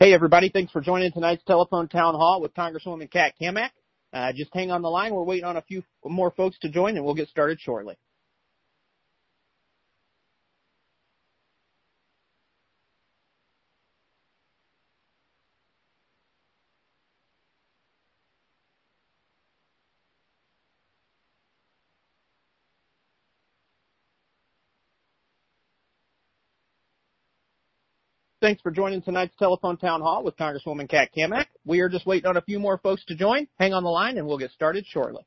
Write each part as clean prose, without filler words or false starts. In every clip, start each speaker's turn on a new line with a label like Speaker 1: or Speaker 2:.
Speaker 1: Hey, everybody. Thanks for joining tonight's telephone town hall with Congresswoman Kat Cammack. Just hang on the line. We're waiting on a few more folks to join, and we'll get started shortly. Thanks for joining tonight's telephone town hall with Congresswoman Kat Cammack. We are just waiting on a few more folks to join. Hang on the line, and we'll get started shortly.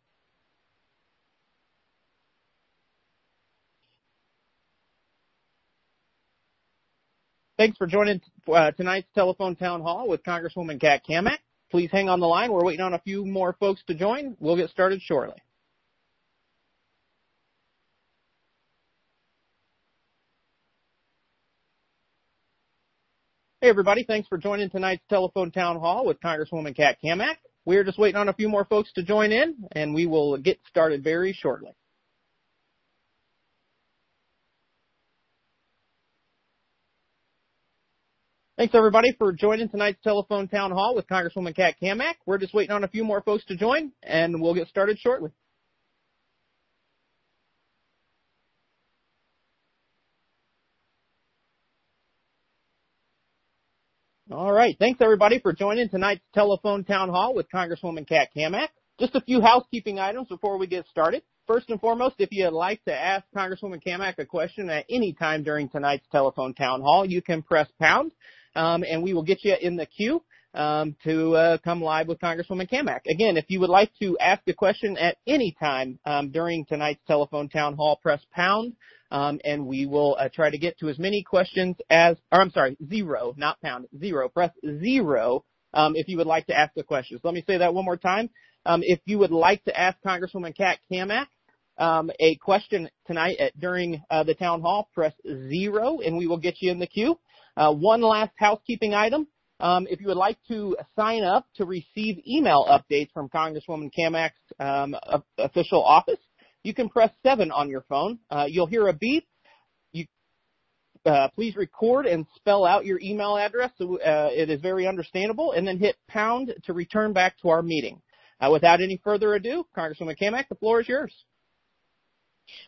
Speaker 1: Thanks for joining tonight's telephone town hall with Congresswoman Kat Cammack. Please hang on the line. We're waiting on a few more folks to join. We'll get started shortly. Hey, everybody. Thanks for joining tonight's telephone town hall with Congresswoman Kat Cammack. We're just waiting on a few more folks to join in, and we will get started very shortly. Thanks, everybody, for joining tonight's telephone town hall with Congresswoman Kat Cammack. We're just waiting on a few more folks to join, and we'll get started shortly. All right. Thanks, everybody, for joining tonight's telephone town hall with Congresswoman Kat Cammack. Just a few housekeeping items before we get started. First and foremost, if you'd like to ask Congresswoman Cammack a question at any time during tonight's telephone town hall, you can press pound, and we will get you in the queue to come live with Congresswoman Cammack. Again, if you would like to ask a question at any time during tonight's telephone town hall, press pound, and we will try to get to as many questions as, zero, not pound, zero. Press zero if you would like to ask a question. So let me say that one more time. If you would like to ask Congresswoman Kat Cammack a question tonight during the town hall, press zero, and we will get you in the queue. One last housekeeping item. If you would like to sign up to receive email updates from Congresswoman Cammack's official office, you can press 7 on your phone. You'll hear a beep. Please record and spell out your email address so it is very understandable, and then hit pound to return back to our meeting. Without any further ado, Congresswoman Cammack, the floor is yours.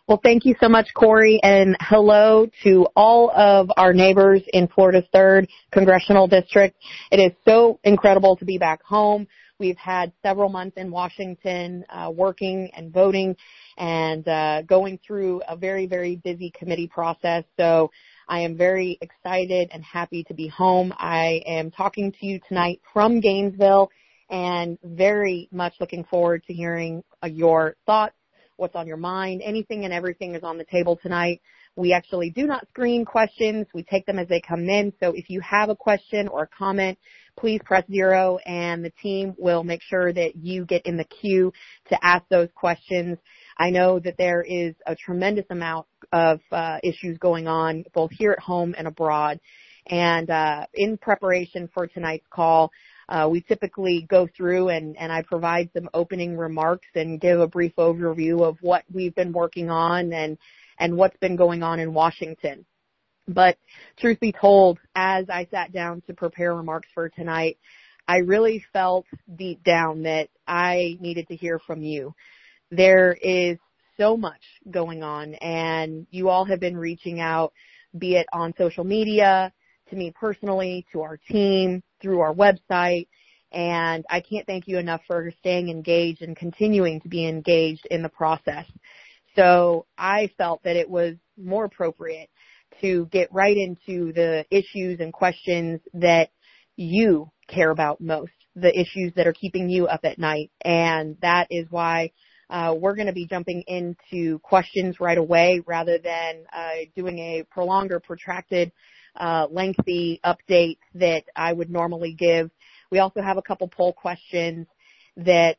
Speaker 2: Well, thank you so much, Corey, and hello to all of our neighbors in Florida's 3rd Congressional District. It is so incredible to be back home. We've had several months in Washington working and voting and going through a very, very busy committee process. So I am very excited and happy to be home. I am talking to you tonight from Gainesville and very much looking forward to hearing your thoughts, what's on your mind. Anything and everything is on the table tonight. We actually do not screen questions. We take them as they come in. So if you have a question or a comment, please press 0, and the team will make sure that you get in the queue to ask those questions. I know that there is a tremendous amount of issues going on both here at home and abroad. And in preparation for tonight's call, we typically go through and I provide some opening remarks and give a brief overview of what we've been working on and what's been going on in Washington. But truth be told, as I sat down to prepare remarks for tonight, I really felt deep down that I needed to hear from you. There is so much going on, and you all have been reaching out, be it on social media, to me personally, to our team, through our website, and I can't thank you enough for staying engaged and continuing to be engaged in the process. So I felt that it was more appropriate to get right into the issues and questions that you care about most, the issues that are keeping you up at night, and that is why we're going to be jumping into questions right away rather than doing a prolonged or protracted lengthy update that I would normally give. We also have a couple poll questions that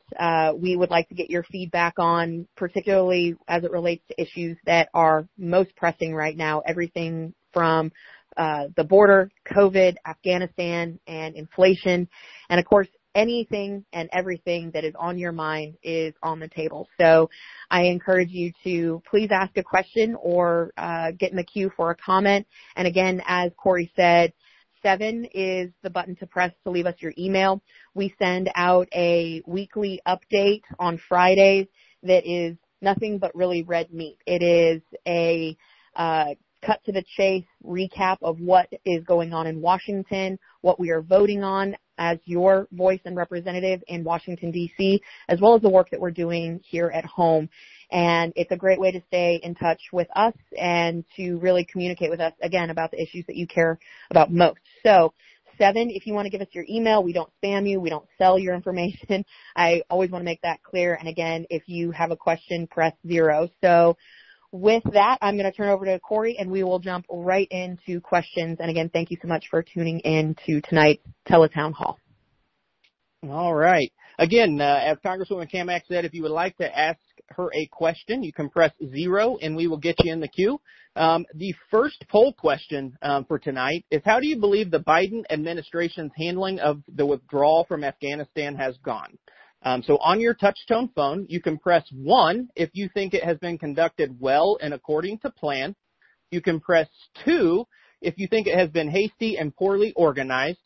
Speaker 2: we would like to get your feedback on, particularly as it relates to issues that are most pressing right now, everything from the border, COVID, Afghanistan, and inflation. And, of course, anything and everything that is on your mind is on the table. So I encourage you to please ask a question or get in the queue for a comment. And again, as Corey said, 7 is the button to press to leave us your email. We send out a weekly update on Fridays that is nothing but really red meat. It is a cut to the chase recap of what is going on in Washington, what we are voting on as your voice and representative in Washington, D.C., as well as the work that we're doing here at home. And it's a great way to stay in touch with us and to really communicate with us, again, about the issues that you care about most. So 7, if you want to give us your email, we don't spam you. We don't sell your information. I always want to make that clear. And again, if you have a question, press 0. So with that, I'm going to turn over to Corey, and we will jump right into questions. And again, thank you so much for tuning in to tonight's Teletown Hall.
Speaker 1: All right. Again, as Congresswoman Cammack said, if you would like to ask her a question, you can press 0, and we will get you in the queue. The first poll question for tonight is, how do you believe the Biden administration's handling of the withdrawal from Afghanistan has gone? So on your touch-tone phone, you can press 1 if you think it has been conducted well and according to plan. You can press 2 if you think it has been hasty and poorly organized.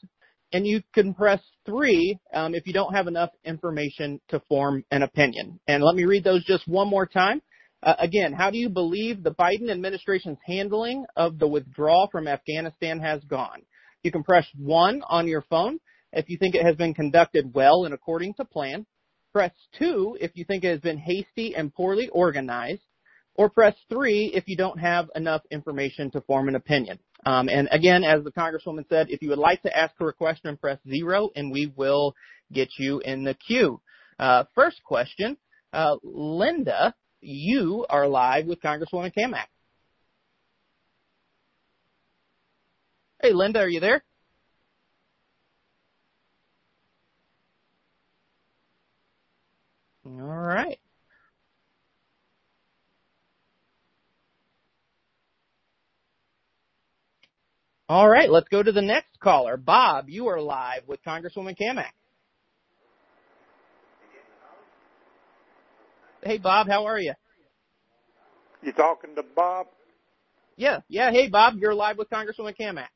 Speaker 1: And you can press 3 if you don't have enough information to form an opinion. And let me read those just one more time. Again, how do you believe the Biden administration's handling of the withdrawal from Afghanistan has gone? You can press 1 on your phone if you think it has been conducted well and according to plan. Press 2 if you think it has been hasty and poorly organized. Or press 3 if you don't have enough information to form an opinion. And again, as the Congresswoman said, if you would like to ask her a question, press 0, and we will get you in the queue. First question, Linda, you are live with Congresswoman Cammack. Hey, Linda, are you there? All right. All right, let's go to the next caller. Bob, you are live with Congresswoman Cammack. Hey, Bob, how are you?
Speaker 3: You talking to Bob?
Speaker 1: Yeah. Hey, Bob, you're live with Congresswoman Cammack.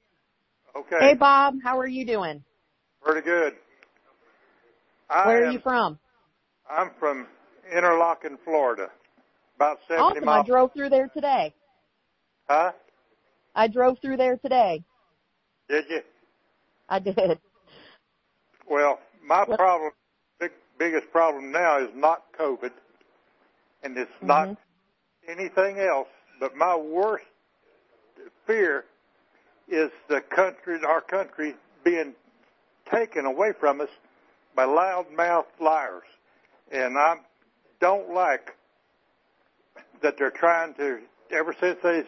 Speaker 3: Okay.
Speaker 2: Hey, Bob, how are you doing?
Speaker 3: Pretty good.
Speaker 2: Where are you from?
Speaker 3: I'm from Interlochen, Florida, about 70
Speaker 2: awesome.
Speaker 3: miles.
Speaker 2: I drove through there today.
Speaker 3: Huh?
Speaker 2: I drove through there today.
Speaker 3: Did you?
Speaker 2: I did.
Speaker 3: Well, my problem, biggest problem now is not COVID, and it's not anything else, but my worst fear is our country being taken away from us by loudmouth liars. And I don't like that they're trying to, ever since they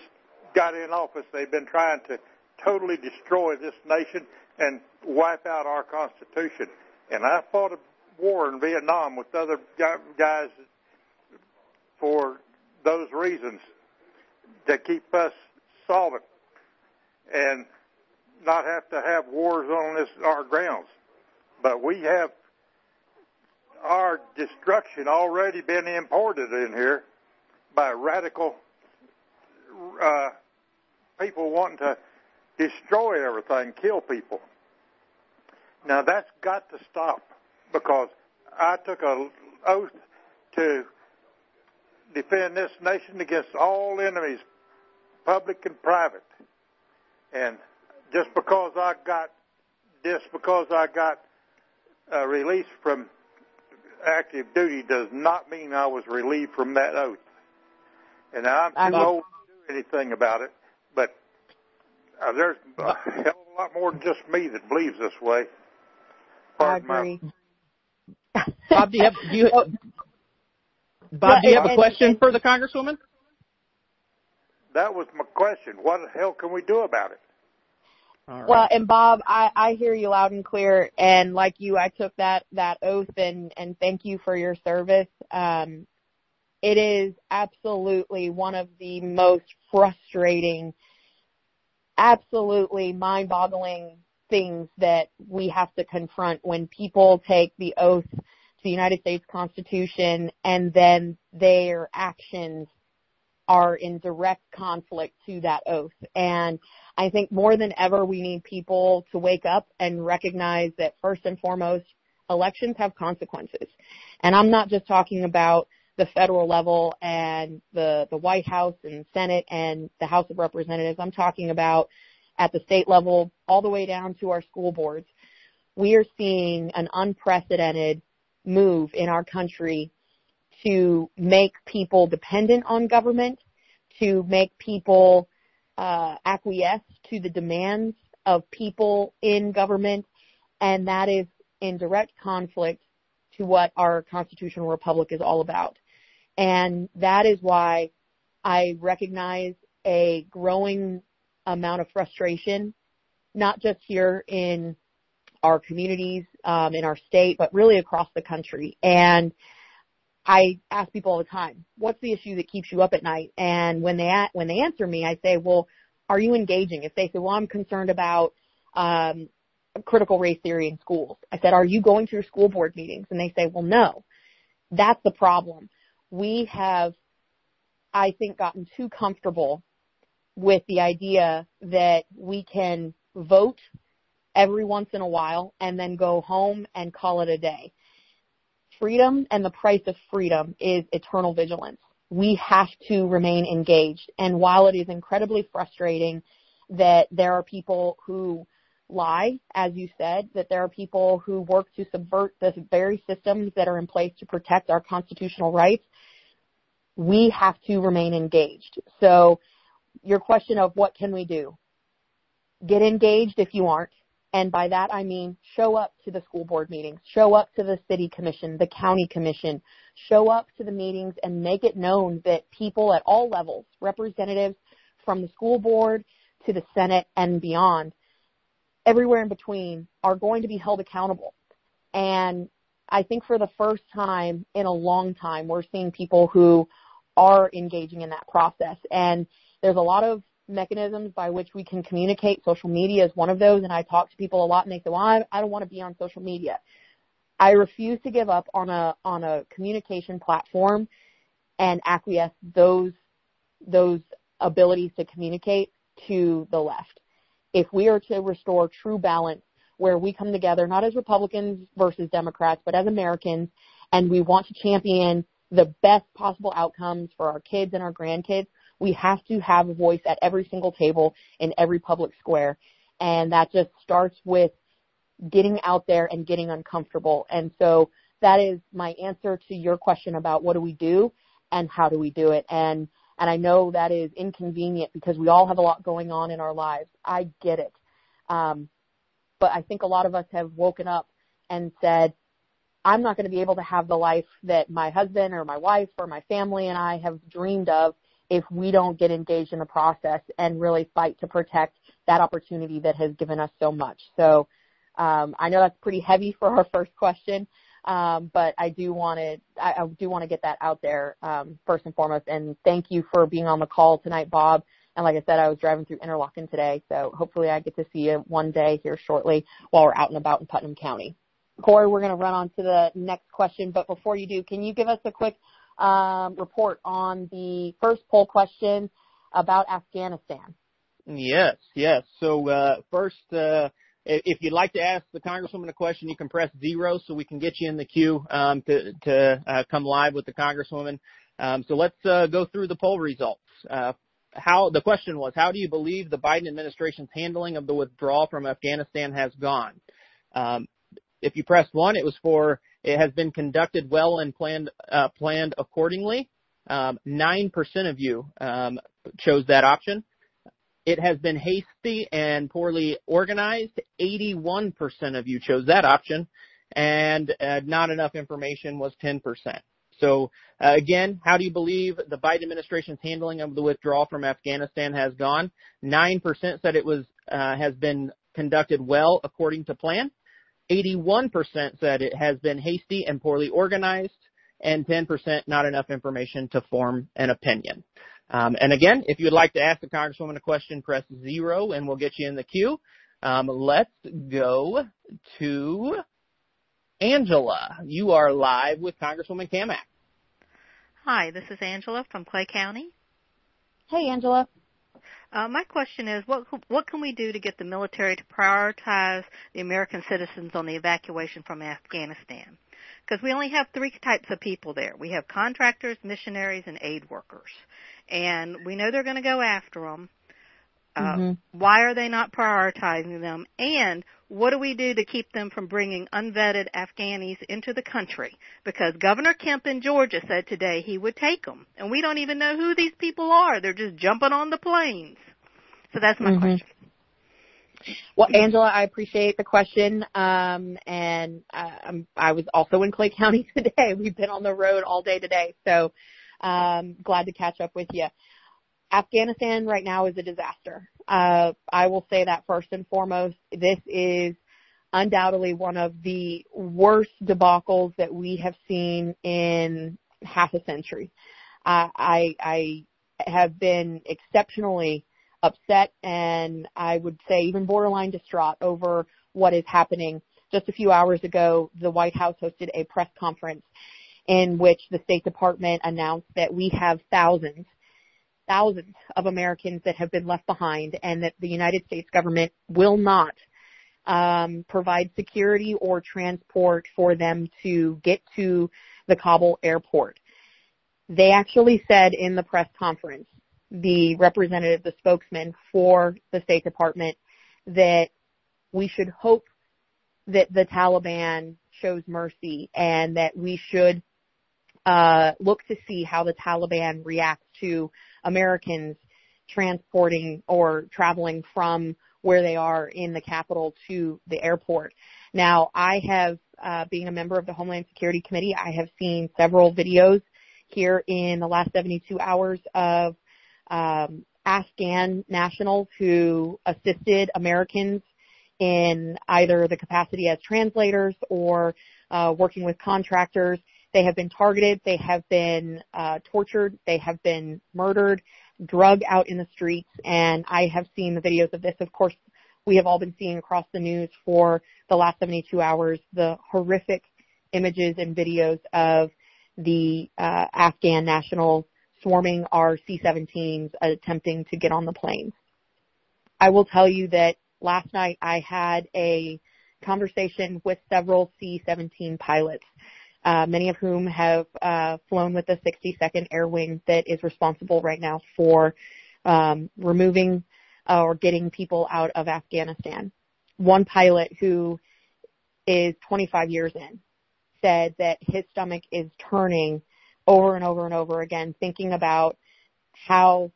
Speaker 3: got in office, they've been trying to totally destroy this nation and wipe out our Constitution. And I fought a war in Vietnam with other guys for those reasons, to keep us solvent and not have to have wars on our grounds. But we have our destruction already been imported in here by radical people wanting to destroy everything, kill people. Now that's got to stop, because I took an oath to defend this nation against all enemies, public and private. And just because I got released from active duty does not mean I was relieved from that oath. And I'm too old to do anything about it, but there's a hell of a lot more than just me that believes this way. Pardon
Speaker 2: I agree.
Speaker 1: Bob, do you have a question for the Congresswoman?
Speaker 3: That was my question. What the hell can we do about it?
Speaker 1: All right.
Speaker 2: Well, and Bob, I hear you loud and clear, and like you, I took that oath, and thank you for your service. It is absolutely one of the most frustrating, absolutely mind-boggling things that we have to confront when people take the oath to the United States Constitution and then their actions are in direct conflict to that oath. And I think more than ever, we need people to wake up and recognize that first and foremost, elections have consequences. And I'm not just talking about the federal level and the White House and Senate and the House of Representatives. I'm talking about at the state level all the way down to our school boards. We are seeing an unprecedented move in our country to make people dependent on government, to make people acquiesce to the demands of people in government, and that is in direct conflict to what our constitutional republic is all about. And that is why I recognize a growing amount of frustration, not just here in our communities, in our state, but really across the country. And I ask people all the time, what's the issue that keeps you up at night? And when they answer me, I say, well, are you engaging? If they say, well, I'm concerned about critical race theory in schools, I said, are you going to your school board meetings? And they say, well, no. That's the problem. We have, I think, gotten too comfortable with the idea that we can vote every once in a while and then go home and call it a day. Freedom and the price of freedom is eternal vigilance. We have to remain engaged. And while it is incredibly frustrating that there are people who lie, as you said, that there are people who work to subvert the very systems that are in place to protect our constitutional rights, we have to remain engaged. So your question of what can we do? Get engaged if you aren't. And by that, I mean, show up to the school board meetings, show up to the city commission, the county commission, show up to the meetings and make it known that people at all levels, representatives from the school board to the Senate and beyond, everywhere in between, are going to be held accountable. And I think for the first time in a long time, we're seeing people who are engaging in that process. And there's a lot of mechanisms by which we can communicate. Social media is one of those, and I talk to people a lot, and they say, well, I don't want to be on social media. I refuse to give up on a communication platform and acquiesce those abilities to communicate to the left. If we are to restore true balance, where we come together, not as Republicans versus Democrats, but as Americans, and we want to champion the best possible outcomes for our kids and our grandkids, we have to have a voice at every single table in every public square. And that just starts with getting out there and getting uncomfortable. And so that is my answer to your question about what do we do and how do we do it. And I know that is inconvenient because we all have a lot going on in our lives. I get it. But I think a lot of us have woken up and said, I'm not going to be able to have the life that my husband or my wife or my family and I have dreamed of if we don't get engaged in the process and really fight to protect that opportunity that has given us so much. So I know that's pretty heavy for our first question, but I do want to get that out there first and foremost. And thank you for being on the call tonight, Bob. And like I said, I was driving through Interlochen today, so hopefully I get to see you one day here shortly while we're out and about in Putnam County. Corey, we're going to run on to the next question, but before you do, can you give us a quick report on the first poll question about Afghanistan?
Speaker 1: Yes. So first, if you'd like to ask the Congresswoman a question, you can press 0 so we can get you in the queue to come live with the Congresswoman. So let's go through the poll results. The question was, how do you believe the Biden administration's handling of the withdrawal from Afghanistan has gone? If you pressed 1, it was for it has been conducted well and planned accordingly. 9% of you chose that option. It has been hasty and poorly organized. 81% of you chose that option, and not enough information was 10%. So again, how do you believe the Biden administration's handling of the withdrawal from Afghanistan has gone? 9% said it has been conducted well according to plan. 81% said it has been hasty and poorly organized, and 10% not enough information to form an opinion. And again, if you'd like to ask the Congresswoman a question, press 0 and we'll get you in the queue. Let's go to Angela. You are live with Congresswoman Cammack.
Speaker 4: Hi, this is Angela from Clay County.
Speaker 2: Hey, Angela.
Speaker 4: My question is, what can we do to get the military to prioritize the American citizens on the evacuation from Afghanistan? Because we only have three types of people there. We have contractors, missionaries, and aid workers. And we know they're going to go after them. Why are they not prioritizing them? And what do we do to keep them from bringing unvetted Afghanis into the country? Because Governor Kemp in Georgia said today he would take them. And we don't even know who these people are. They're just jumping on the planes. So that's my question.
Speaker 2: Well, Angela, I appreciate the question. And I was also in Clay County today. We've been on the road all day today. So glad to catch up with you. Afghanistan right now is a disaster. I will say that first and foremost. This is undoubtedly one of the worst debacles that we have seen in half a century. I have been exceptionally upset and I would say even borderline distraught over what is happening. Just a few hours ago, the White House hosted a press conference in which the State Department announced that we have thousands of Americans that have been left behind and that the United States government will not provide security or transport for them to get to the Kabul airport. They actually said in the press conference, the representative, the spokesman for the State Department, that we should hope that the Taliban shows mercy and that we should look to see how the Taliban reacts to Americans transporting or traveling from where they are in the capital to the airport. Now, I have, being a member of the Homeland Security Committee, I have seen several videos here in the last 72 hours of Afghan nationals who assisted Americans in either the capacity as translators or working with contractors. They have been targeted. They have been tortured. They have been murdered, drugged out in the streets. And I have seen the videos of this. Of course, we have all been seeing across the news for the last 72 hours the horrific images and videos of the Afghan nationals swarming our C-17s attempting to get on the planes. I will tell you that last night I had a conversation with several C-17 pilots, many of whom have flown with the 62nd Air Wing that is responsible right now for removing or getting people out of Afghanistan. One pilot who is 25 years in said that his stomach is turning over and over and over again, thinking about how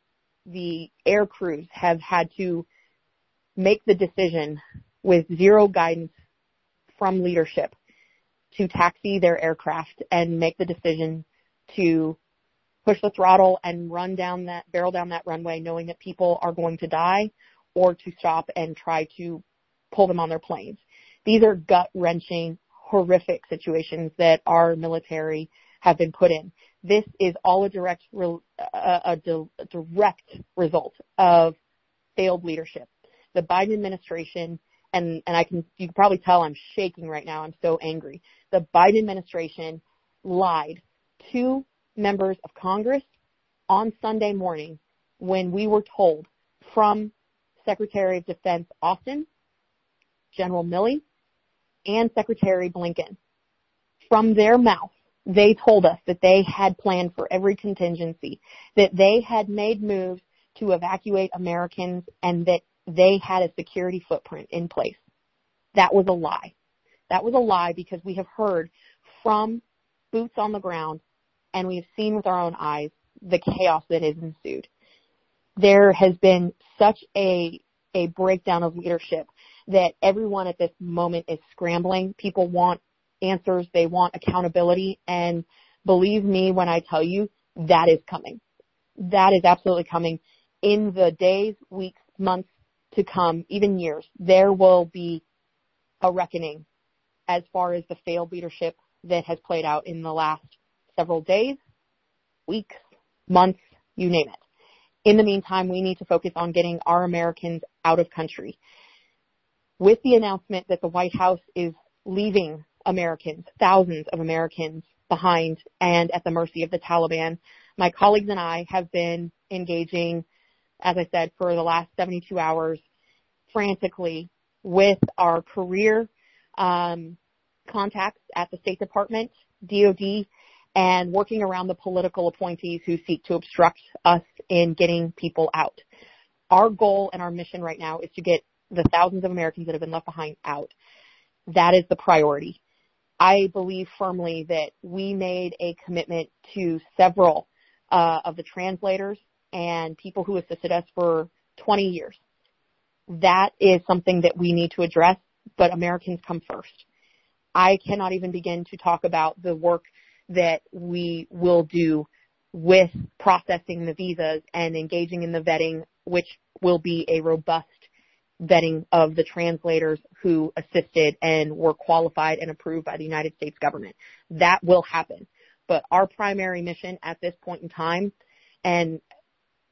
Speaker 2: the air crews have had to make the decision with zero guidance from leadership to taxi their aircraft and make the decision to push the throttle and barrel down that runway, knowing that people are going to die, or to stop and try to pull them on their planes. These are gut-wrenching, horrific situations that our military have been put in. This is all a direct result of failed leadership. The Biden administration, and you can probably tell I'm shaking right now. I'm so angry. The Biden administration lied to members of Congress on Sunday morning when we were told from Secretary of Defense Austin, General Milley, and Secretary Blinken, from their mouth, they told us that they had planned for every contingency, that they had made moves to evacuate Americans, and that they had a security footprint in place. That was a lie. That was a lie because we have heard from boots on the ground and we have seen with our own eyes the chaos that has ensued. There has been such a breakdown of leadership that everyone at this moment is scrambling. People want answers. They want accountability. And believe me when I tell you, that is coming. That is absolutely coming. In the days, weeks, months to come, even years, there will be a reckoning as far as the failed leadership that has played out in the last several days, weeks, months, you name it. In the meantime, we need to focus on getting our Americans out of country. With the announcement that the White House is leaving Americans, thousands of Americans behind and at the mercy of the Taliban, My colleagues and I have been engaging, as I said, for the last 72 hours frantically with our career contacts at the State Department, DOD, and working around the political appointees who seek to obstruct us in getting people out. Our goal and our mission right now is to get the thousands of Americans that have been left behind out. That is the priority. I believe firmly that we made a commitment to several of the translators and people who assisted us for 20 years. That is something that we need to address, but Americans come first. I cannot even begin to talk about the work that we will do with processing the visas and engaging in the vetting, which will be a robust vetting of the translators who assisted and were qualified and approved by the United States government. That will happen. But our primary mission at this point in time, and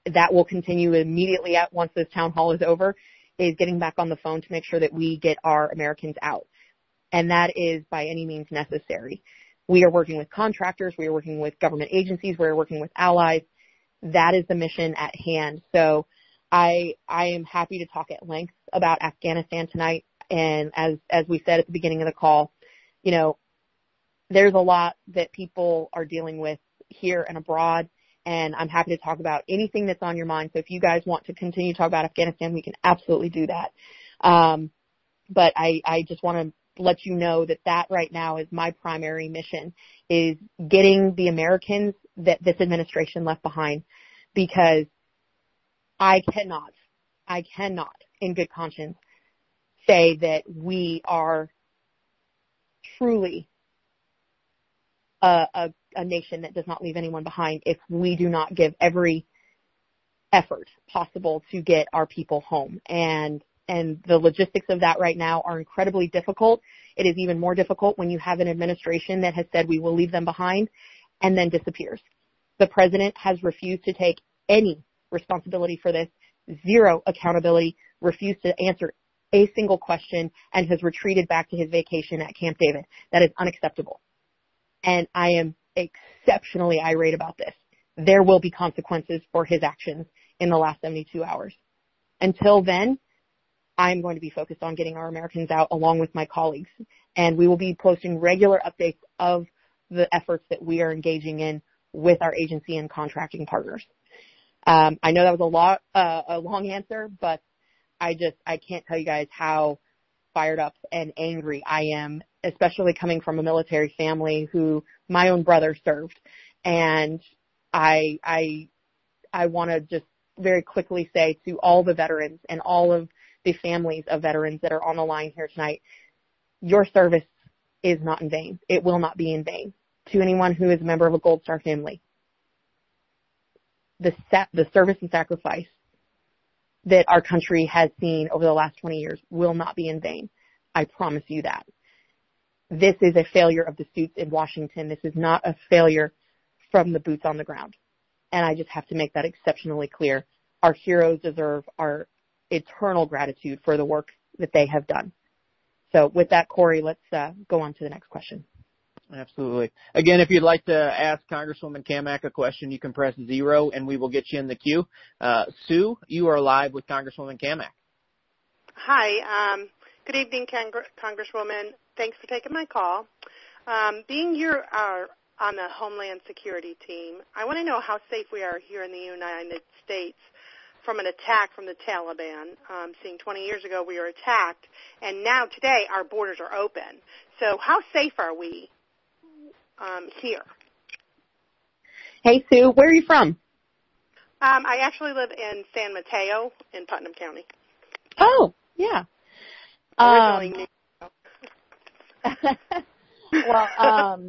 Speaker 2: that will continue immediately once this town hall is over, is getting back on the phone to make sure that we get our Americans out. And that is by any means necessary. We are working with contractors. We are working with government agencies. We are working with allies. That is the mission at hand. So I am happy to talk at length about Afghanistan tonight. And as we said at the beginning of the call, you know, there's a lot that people are dealing with here and abroad. And I'm happy to talk about anything that's on your mind. So if you guys want to continue to talk about Afghanistan, we can absolutely do that. But I just want to let you know that right now is my primary mission, is getting the Americans that this administration left behind, because I cannot in good conscience say that we are truly a nation that does not leave anyone behind if we do not give every effort possible to get our people home. And the logistics of that right now are incredibly difficult. It is even more difficult when you have an administration that has said we will leave them behind and then disappears. The president has refused to take any responsibility for this, zero accountability, refused to answer a single question, and has retreated back to his vacation at Camp David. That is unacceptable. And I am exceptionally irate about this. There will be consequences for his actions in the last 72 hours. Until then, I'm going to be focused on getting our Americans out along with my colleagues. And we will be posting regular updates of the efforts that we are engaging in with our agency and contracting partners. I know that was a long answer, but I can't tell you guys how fired up and angry I am, especially coming from a military family who my own brother served. And I want to just very quickly say to all the veterans and all of the families of veterans that are on the line here tonight, your service is not in vain. It will not be in vain. To anyone who is a member of a Gold Star family, the service and sacrifice that our country has seen over the last 20 years will not be in vain. I promise you that. This is a failure of the suits in Washington. This is not a failure from the boots on the ground. And I just have to make that exceptionally clear. Our heroes deserve our eternal gratitude for the work that they have done. So with that, Corey, let's go on to the next question.
Speaker 1: Absolutely. Again, if you'd like to ask Congresswoman Cammack a question, you can press 0 and we will get you in the queue. Sue, you are live with Congresswoman Cammack.
Speaker 5: Hi. Good evening, Congresswoman. Thanks for taking my call. Being you're on the Homeland Security team, I want to know how safe we are here in the United States from an attack from the Taliban. Seeing 20 years ago we were attacked, and now today our borders are open. So how safe are we here?
Speaker 2: Hey, Sue, where are you from?
Speaker 5: I actually live in San Mateo in Putnam County.
Speaker 2: Oh, yeah.
Speaker 5: Originally
Speaker 2: well,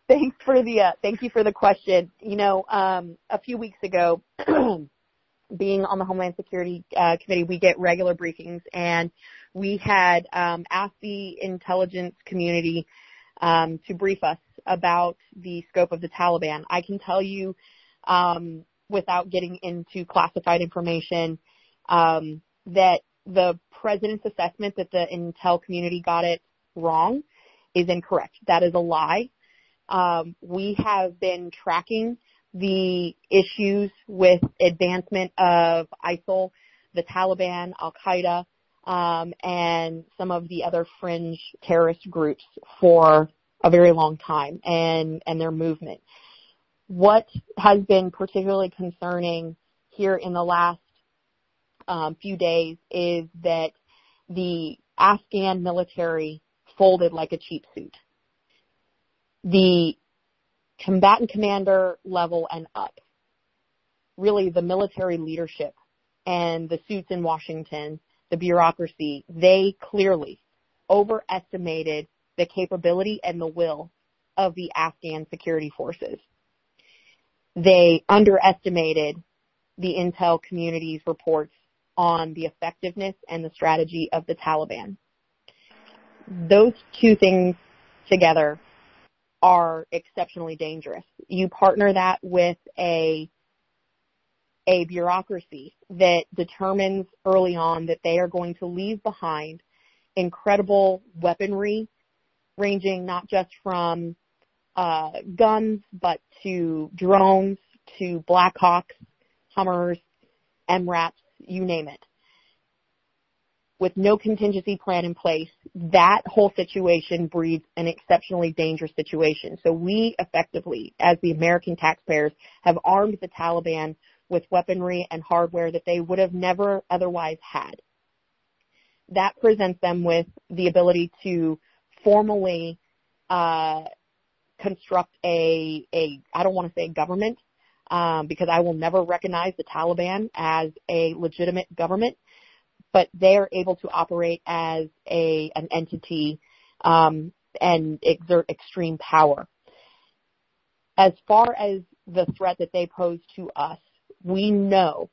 Speaker 2: thank you for the question. You know, a few weeks ago, being on the Homeland Security Committee, we get regular briefings, and we had asked the intelligence community to brief us about the scope of the Taliban. I can tell you, without getting into classified information, that the president's assessment that the intel community got it wrong is incorrect. That is a lie. We have been tracking the issues with advancement of ISIL, the Taliban, Al-Qaeda, and some of the other fringe terrorist groups for a very long time and their movement. What has been particularly concerning here in the last few days is that the Afghan military folded like a cheap suit. The combatant commander level and up, really the military leadership and the suits in Washington, the bureaucracy, they clearly overestimated the capability and the will of the Afghan security forces. They underestimated the intel community's reports on the effectiveness and the strategy of the Taliban. Those two things together are exceptionally dangerous. You partner that with a bureaucracy that determines early on that they are going to leave behind incredible weaponry ranging not just from guns, but to drones, to Black Hawks, Hummers, MRAPs, you name it. With no contingency plan in place, that whole situation breeds an exceptionally dangerous situation. So we effectively, as the American taxpayers, have armed the Taliban with weaponry and hardware that they would have never otherwise had. That presents them with the ability to formally construct I don't want to say government, because I will never recognize the Taliban as a legitimate government, but they are able to operate as an entity and exert extreme power. As far as the threat that they pose to us, we know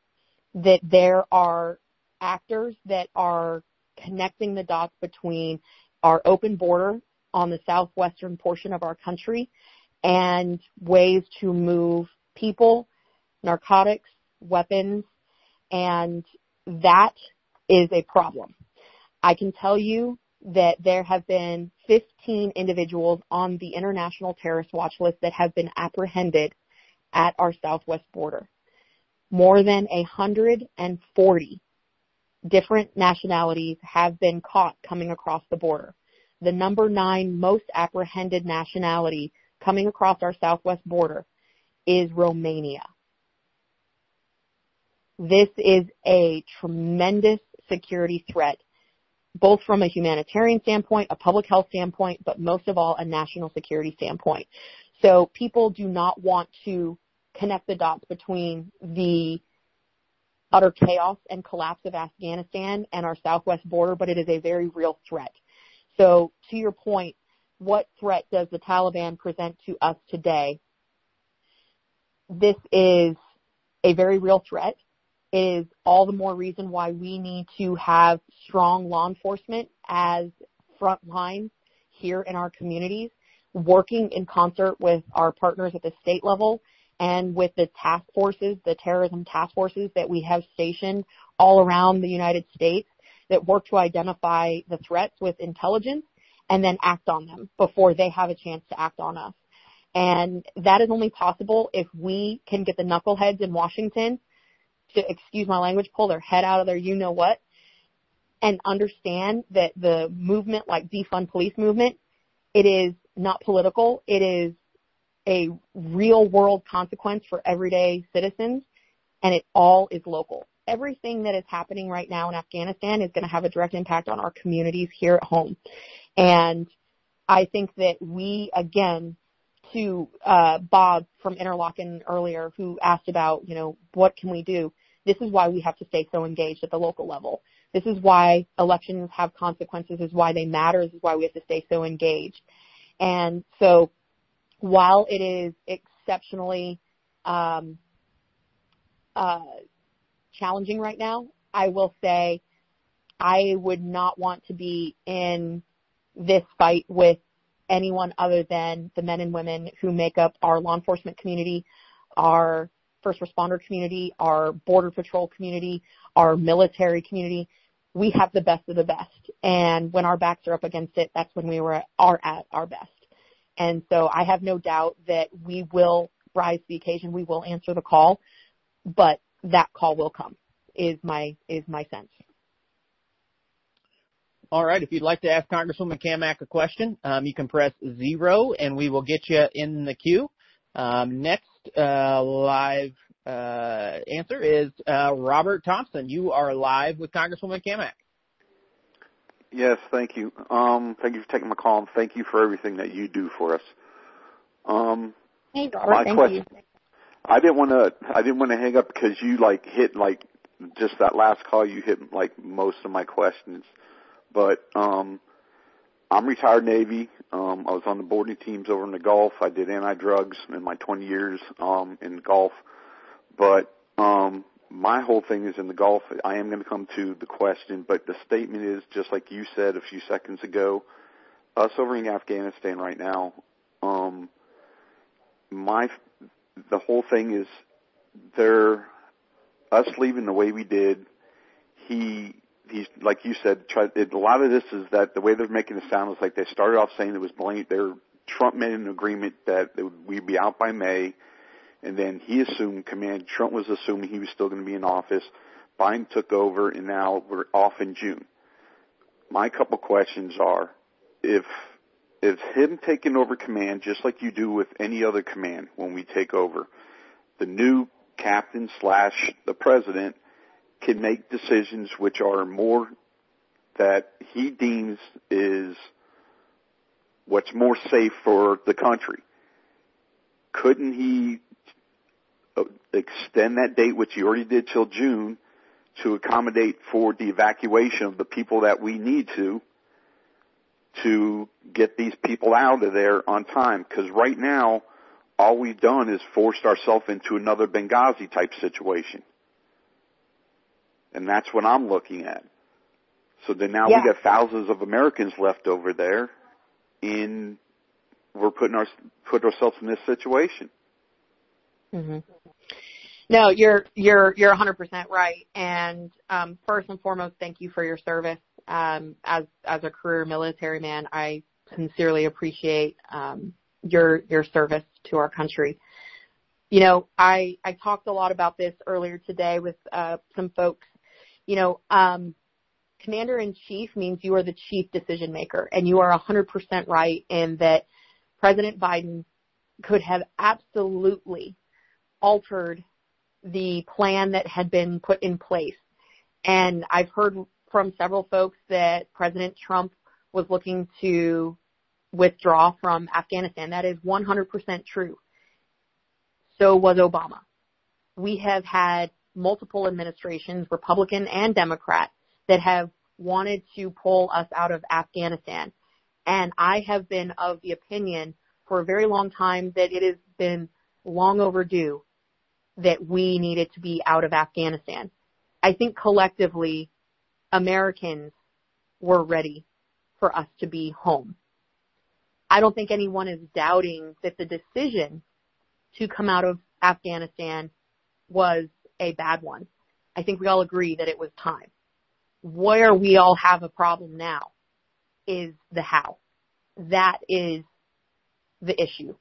Speaker 2: that there are actors that are connecting the dots between our open border on the southwestern portion of our country and ways to move people, narcotics, weapons, and that is a problem. I can tell you that there have been 15 individuals on the international terrorist watch list that have been apprehended at our southwest border. More than 140 different nationalities have been caught coming across the border. The number 9 most apprehended nationality coming across our southwest border is Romania. This is a tremendous security threat, both from a humanitarian standpoint, a public health standpoint, but most of all, a national security standpoint. So people do not want to connect the dots between the utter chaos and collapse of Afghanistan and our southwest border, but it is a very real threat. So to your point, what threat does the Taliban present to us today? This is a very real threat. It is all the more reason why we need to have strong law enforcement as front lines here in our communities, working in concert with our partners at the state level and with the task forces, the terrorism task forces that we have stationed all around the United States that work to identify the threats with intelligence and then act on them before they have a chance to act on us. And that is only possible if we can get the knuckleheads in Washington to, excuse my language, pull their head out of their you-know-what and understand that the movement like defund police movement, it is not political. It is a real-world consequence for everyday citizens, and it all is local. Everything that is happening right now in Afghanistan is going to have a direct impact on our communities here at home. And I think that we, again, to Bob from Interlochen earlier, who asked about, what can we do? This is why we have to stay so engaged at the local level. This is why elections have consequences. This is why they matter. This is why we have to stay so engaged. And so while it is exceptionally challenging right now, I will say I would not want to be in this fight with anyone other than the men and women who make up our law enforcement community, our first responder community, our border patrol community, our military community. We have the best of the best. And when our backs are up against it, that's when we are at our best. And so I have no doubt that we will rise to the occasion, we will answer the call, but that call will come, is my sense.
Speaker 1: All right. If you'd like to ask Congresswoman Cammack a question, you can press 0 and we will get you in the queue. Next live answer is Robert Thompson. You are live with Congresswoman Cammack.
Speaker 6: Yes, thank you. Thank you for taking my call, and thank you for everything that you do for us.
Speaker 2: Hey, Robert, thank you.
Speaker 6: I didn't want to hang up because you hit just that last call. You hit most of my questions. But I'm retired Navy. I was on the boarding teams over in the Gulf. I did anti-drugs in my 20 years in the Gulf. But my whole thing is in the Gulf. I am going to come to the question, but the statement is, just like you said a few seconds ago, us over in Afghanistan right now, the whole thing is us leaving the way we did, he's like you said, a lot of this is that the way they're making it sound is like they started off saying it was blamed. Trump made an agreement that we'd be out by May, and then he assumed command. Trump was assuming he was still going to be in office. Biden took over, and now we're off in June. My couple questions are, if him taking over command, just like you do with any other command when we take over, the new captain / the president can make decisions which are more that he deems is what's more safe for the country. Couldn't he extend that date, which he already did till June, to accommodate for the evacuation of the people that we need to get these people out of there on time? Because right now, all we've done is forced ourselves into another Benghazi type situation. And that's what I'm looking at. So then now we got thousands of Americans left over there, and we're put ourselves in this situation. Mm-hmm.
Speaker 2: No, you're 100% right. And first and foremost, thank you for your service. As a career military man, I sincerely appreciate your service to our country. You know, I talked a lot about this earlier today with some folks. You know, Commander-in-Chief means you are the chief decision maker, and you are 100% right in that President Biden could have absolutely altered the plan that had been put in place. And I've heard from several folks that President Trump was looking to withdraw from Afghanistan. That is 100% true. So was Obama. We have had multiple administrations, Republican and Democrat, that have wanted to pull us out of Afghanistan. And I have been of the opinion for a very long time that it has been long overdue that we needed to be out of Afghanistan. I think collectively, Americans were ready for us to be home. I don't think anyone is doubting that the decision to come out of Afghanistan was a bad one. I think we all agree that it was time. Where we all have a problem now is the how. That is the issue.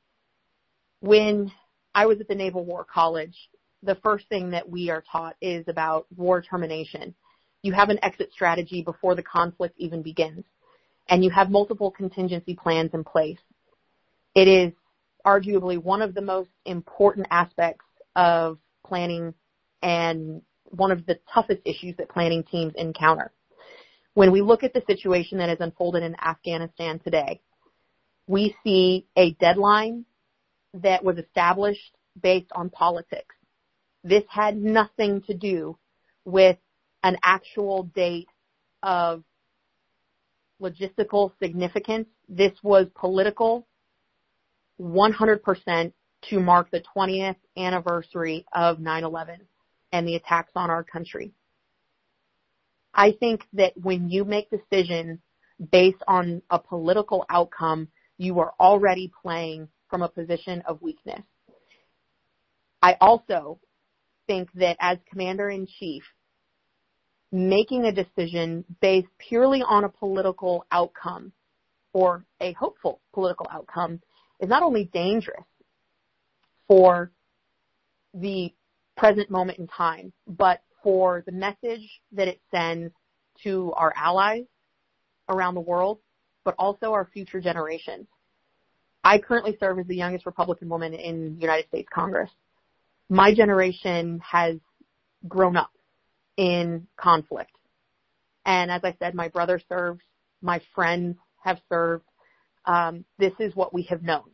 Speaker 2: When I was at the Naval War College, the first thing that we are taught is about war termination. You have an exit strategy before the conflict even begins, and you have multiple contingency plans in place. It is arguably one of the most important aspects of planning and one of the toughest issues that planning teams encounter. When we look at the situation that has unfolded in Afghanistan today, we see a deadline that was established based on politics. This had nothing to do with an actual date of logistical significance. This was political, 100% to mark the 20th anniversary of 9/11 and the attacks on our country. I think that when you make decisions based on a political outcome, you are already playing from a position of weakness. I also think that as Commander-in-Chief, making a decision based purely on a political outcome or a hopeful political outcome is not only dangerous for the present moment in time, but for the message that it sends to our allies around the world, but also our future generations. I currently serve as the youngest Republican woman in the United States Congress. My generation has grown up in conflict. And as I said, my brother served, my friends have served. This is what we have known.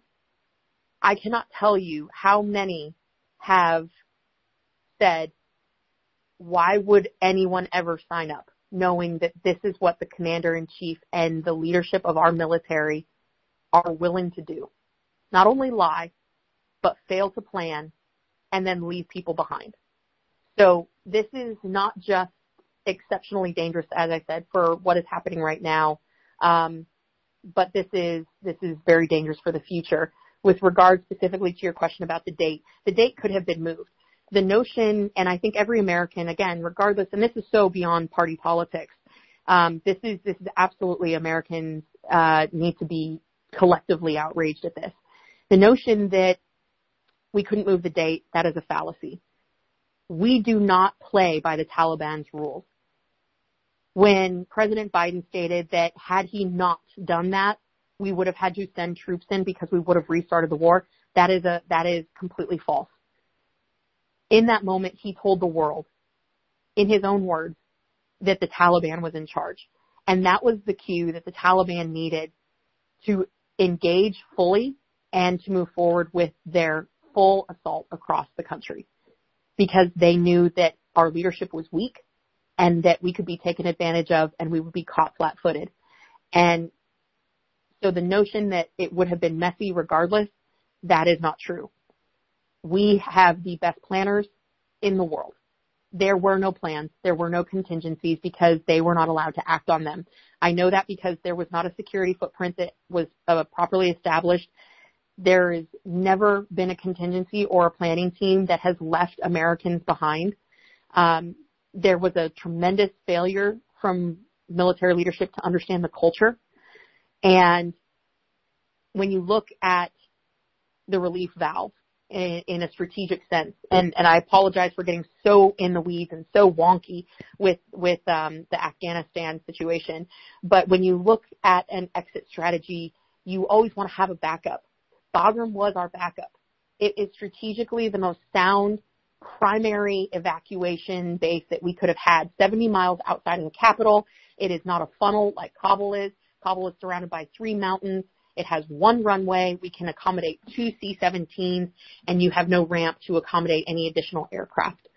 Speaker 2: I cannot tell you how many have said, why would anyone ever sign up, knowing that this is what the commander-in-chief and the leadership of our military are willing to do. Not only lie, but fail to plan and then leave people behind. So this is not just exceptionally dangerous, as I said, for what is happening right now, but this is very dangerous for the future. With regard specifically to your question about the date could have been moved. The notion, and I think every American, again, regardless, and this is so beyond party politics, this is absolutely Americans need to be collectively outraged at this. The notion that we couldn't move the date, that is a fallacy. We do not play by the Taliban's rules. When President Biden stated that had he not done that, we would have had to send troops in because we would have restarted the war, that is completely false. In that moment, he told the world, in his own words, that the Taliban was in charge. And that was the cue that the Taliban needed to engage fully and to move forward with their full assault across the country, because they knew that our leadership was weak and that we could be taken advantage of and we would be caught flat-footed. And so the notion that it would have been messy regardless, that is not true. We have the best planners in the world. There were no plans. There were no contingencies because they were not allowed to act on them. I know that because there was not a security footprint that was properly established. There has never been a contingency or a planning team that has left Americans behind. There was a tremendous failure from military leadership to understand the culture. And when you look at the relief valve in a strategic sense, and I apologize for getting so in the weeds and so wonky with the Afghanistan situation, but when you look at an exit strategy, you always want to have a backup. Bagram was our backup. It is strategically the most sound primary evacuation base that we could have had, 70 miles outside of the capital. It is not a funnel like Kabul is. Kabul is surrounded by 3 mountains. It has 1 runway. We can accommodate 2 C-17s, and you have no ramp to accommodate any additional aircraft.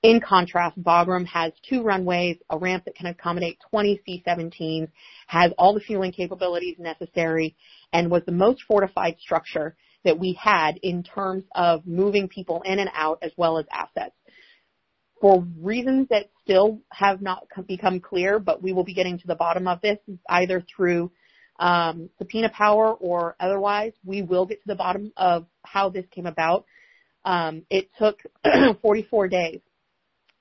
Speaker 2: In contrast, Bagram has 2 runways, a ramp that can accommodate 20 C-17s, has all the fueling capabilities necessary, and was the most fortified structure that we had in terms of moving people in and out as well as assets. For reasons that still have not become clear, but we will be getting to the bottom of this either through subpoena power or otherwise, we will get to the bottom of how this came about. It took 44 days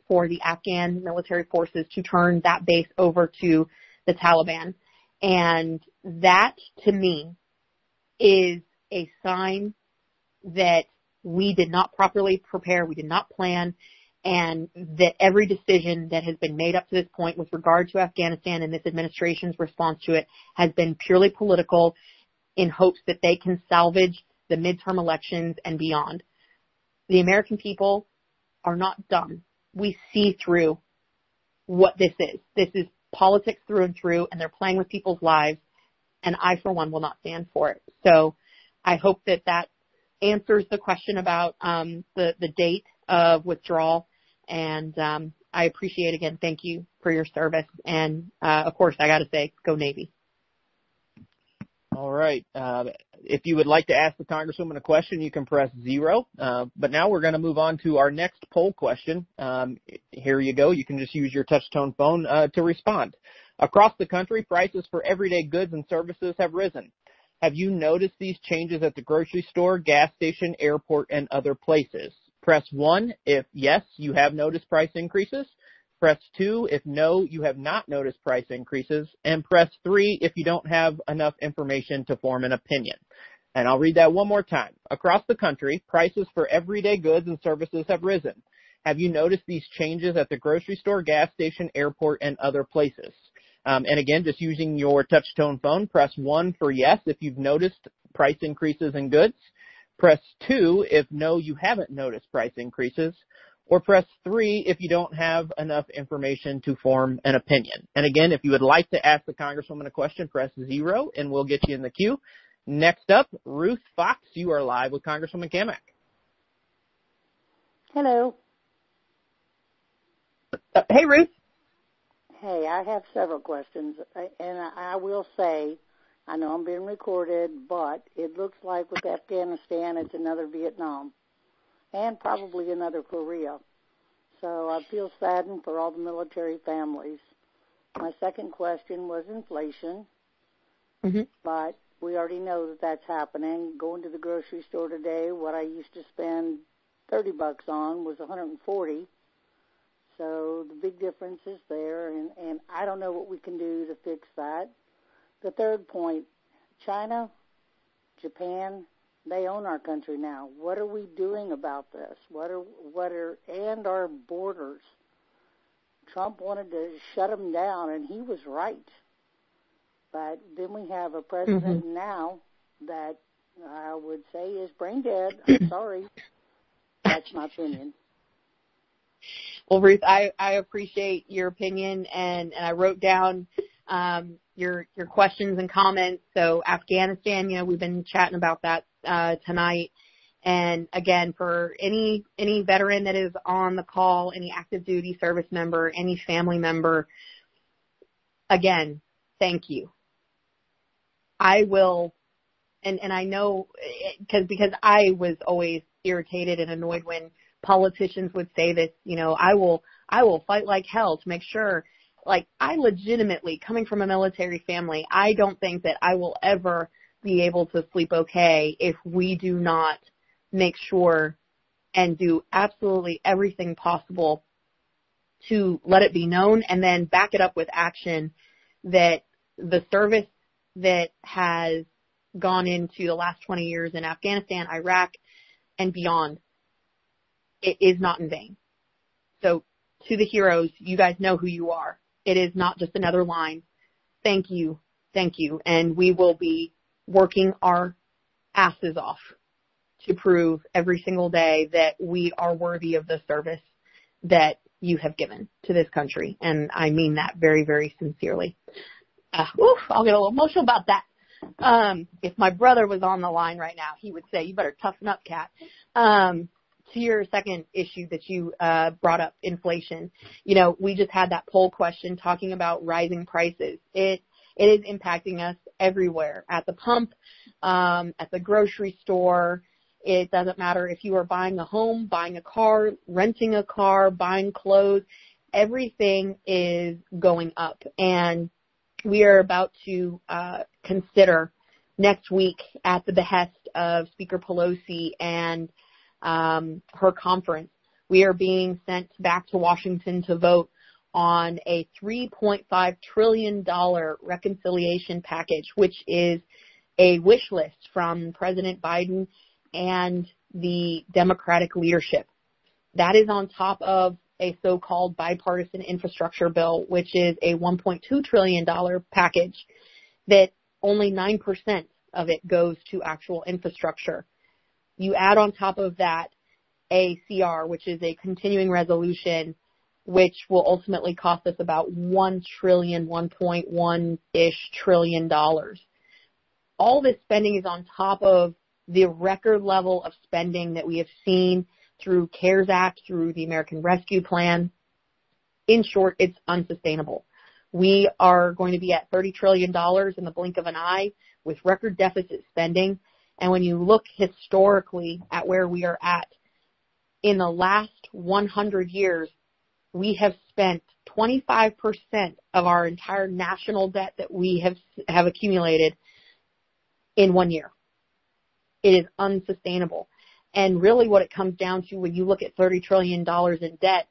Speaker 2: for the Afghan military forces to turn that base over to the Taliban. And that, to me, is a sign that we did not properly prepare, we did not plan, and that every decision that has been made up to this point with regard to Afghanistan and this administration's response to it has been purely political in hopes that they can salvage the midterm elections and beyond. The American people are not dumb. We see through what this is. This is politics through and through, and they're playing with people's lives, and I, for one, will not stand for it. So I hope that that answers the question about the date of withdrawal. And I appreciate, again, thank you for your service. And, of course, I got to say, go Navy.
Speaker 1: All right. If you would like to ask the Congresswoman a question, you can press 0. But now we're going to move on to our next poll question. Here you go. You can just use your touch-tone phone to respond. Across the country, prices for everyday goods and services have risen. Have you noticed these changes at the grocery store, gas station, airport, and other places? Press 1 if yes, you have noticed price increases. Press 2 if no, you have not noticed price increases. And press 3 if you don't have enough information to form an opinion. And I'll read that one more time. Across the country, prices for everyday goods and services have risen. Have you noticed these changes at the grocery store, gas station, airport, and other places? And again, just using your touch-tone phone, press 1 for yes if you've noticed price increases in goods. Press 2 if no, you haven't noticed price increases. Or press 3 if you don't have enough information to form an opinion. And again, if you would like to ask the Congresswoman a question, press 0 and we'll get you in the queue. Next up, Ruth Fox, you are live with Congresswoman Cammack.
Speaker 7: Hello.
Speaker 2: Hey, Ruth.
Speaker 7: Hey, I have several questions, and I will say, I know I'm being recorded, but it looks like with Afghanistan, it's another Vietnam, and probably another Korea. So I feel saddened for all the military families. My second question was inflation, but we already know that that's happening. Going to the grocery store today, what I used to spend $30 on was $140. So the big difference is there, and I don't know what we can do to fix that. The third point, China, Japan, they own our country now. What are we doing about this? And our borders? Trump wanted to shut them down, and he was right. But then we have a president now that I would say is brain dead. I'm sorry. That's my opinion.
Speaker 2: Well, Ruth, I appreciate your opinion, and I wrote down your questions and comments. So Afghanistan, we've been chatting about that tonight. And again, for any veteran that is on the call, any active duty service member, any family member, again, thank you. I will, and I know because I was always irritated and annoyed when politicians would say this, I will fight like hell to make sure, like, I legitimately, coming from a military family, I don't think that I will ever be able to sleep okay if we do not make sure and do absolutely everything possible to let it be known and then back it up with action that the service that has gone into the last 20 years in Afghanistan, Iraq, and beyond, it is not in vain. So to the heroes, you guys know who you are. It is not just another line. Thank you. Thank you. And we will be working our asses off to prove every single day that we are worthy of the service that you have given to this country. And I mean that very, very sincerely. I'll get a little emotional about that. If my brother was on the line right now, he would say, you better toughen up, Kat. To your second issue that you brought up, inflation, we just had that poll question talking about rising prices. It is impacting us everywhere, at the pump, at the grocery store. It doesn't matter if you are buying a home, buying a car, renting a car, buying clothes. Everything is going up. And we are about to consider next week at the behest of Speaker Pelosi and her conference. We are being sent back to Washington to vote on a $3.5 trillion reconciliation package, which is a wish list from President Biden and the Democratic leadership. That is on top of a so-called bipartisan infrastructure bill, which is a $1.2 trillion package that only 9% of it goes to actual infrastructure. You add on top of that a CR, which is a continuing resolution, which will ultimately cost us about $1.1-ish trillion. All this spending is on top of the record level of spending that we have seen through CARES Act, through the American Rescue Plan. In short, it's unsustainable. We are going to be at $30 trillion in the blink of an eye with record deficit spending. And when you look historically at where we are at, in the last 100 years, we have spent 25% of our entire national debt that we have accumulated in 1 year. It is unsustainable. And really what it comes down to when you look at $30 trillion in debt,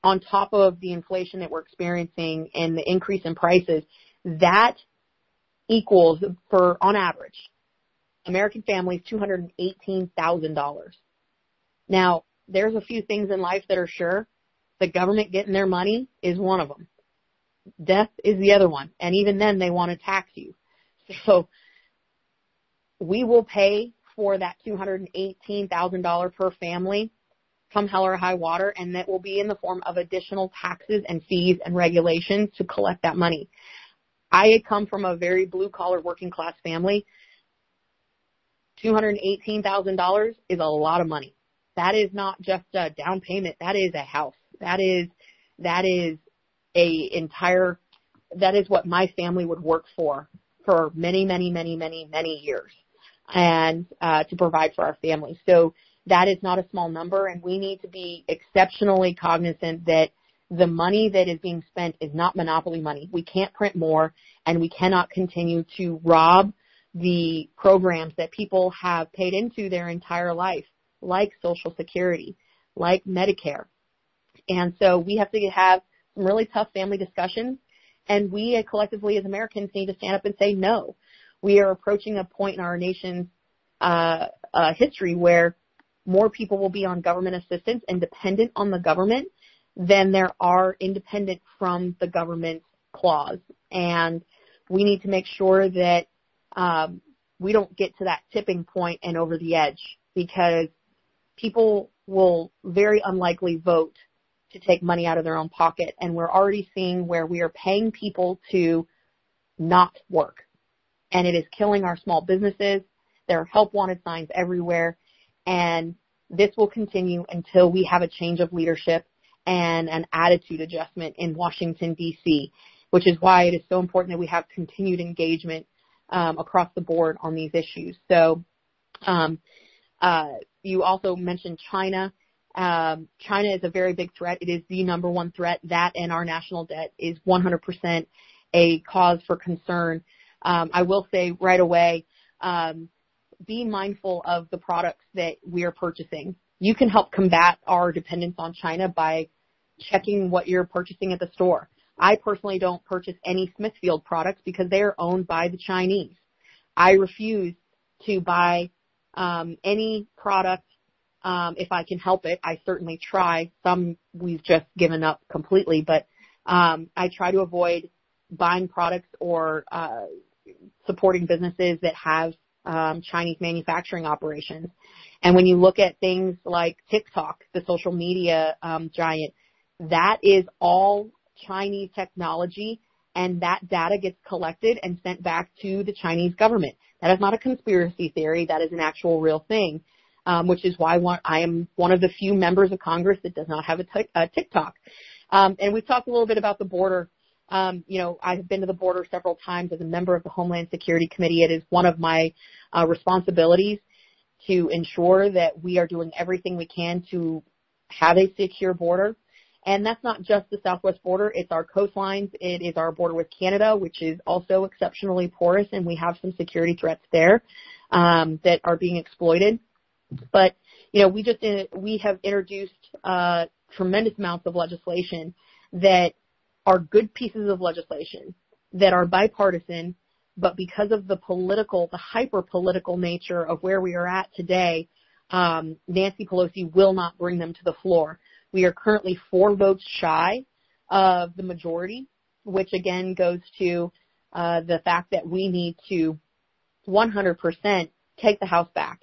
Speaker 2: on top of the inflation that we're experiencing and the increase in prices, that equals, on average, American families $218,000. Now, there's a few things in life that are sure. The government getting their money is one of them. Death is the other one. And even then, they want to tax you. So we will pay for that $218,000 per family come hell or high water, and that will be in the form of additional taxes and fees and regulations to collect that money. I come from a very blue-collar working-class family. $218,000 is a lot of money. That is not just a down payment. That is a house. That is what my family would work for many, many, many, many, many years, and to provide for our family. So that is not a small number, and we need to be exceptionally cognizant that the money that is being spent is not monopoly money. We can't print more, and we cannot continue to rob the programs that people have paid into their entire life, like Social Security, like Medicare. And so we have to have some really tough family discussions, and we collectively as Americans need to stand up and say no. We are approaching a point in our nation's history where more people will be on government assistance and dependent on the government than there are independent from the government clause. And we need to make sure that we don't get to that tipping point and over the edge, because people will very unlikely vote to take money out of their own pocket. And we're already seeing where we are paying people to not work. And it is killing our small businesses. There are help wanted signs everywhere. And this will continue until we have a change of leadership and an attitude adjustment in Washington, D.C., which is why it is so important that we have continued engagement across the board on these issues. So you also mentioned China. China is a very big threat. It is the number one threat. That and our national debt is 100% a cause for concern. I will say right away, be mindful of the products that we are purchasing. You can help combat our dependence on China by checking what you're purchasing at the store. I personally don't purchase any Smithfield products because they are owned by the Chinese. I refuse to buy any product if I can help it. I certainly try. Some we've just given up completely, but I try to avoid buying products or supporting businesses that have Chinese manufacturing operations. And when you look at things like TikTok, the social media giant, that is all Chinese technology, and that data gets collected and sent back to the Chinese government. That is not a conspiracy theory. That is an actual real thing, which is why I am one of the few members of Congress that does not have a TikTok. And we've talked a little bit about the border. I've been to the border several times as a member of the Homeland Security Committee. It is one of my responsibilities to ensure that we are doing everything we can to have a secure border. And that's not just the southwest border. It's our coastlines. It is our border with Canada, which is also exceptionally porous, and we have some security threats there that are being exploited. But, we have introduced tremendous amounts of legislation that are good pieces of legislation that are bipartisan, but because of the hyper-political nature of where we are at today, Nancy Pelosi will not bring them to the floor. We are currently 4 votes shy of the majority, which again goes to the fact that we need to 100% take the House back.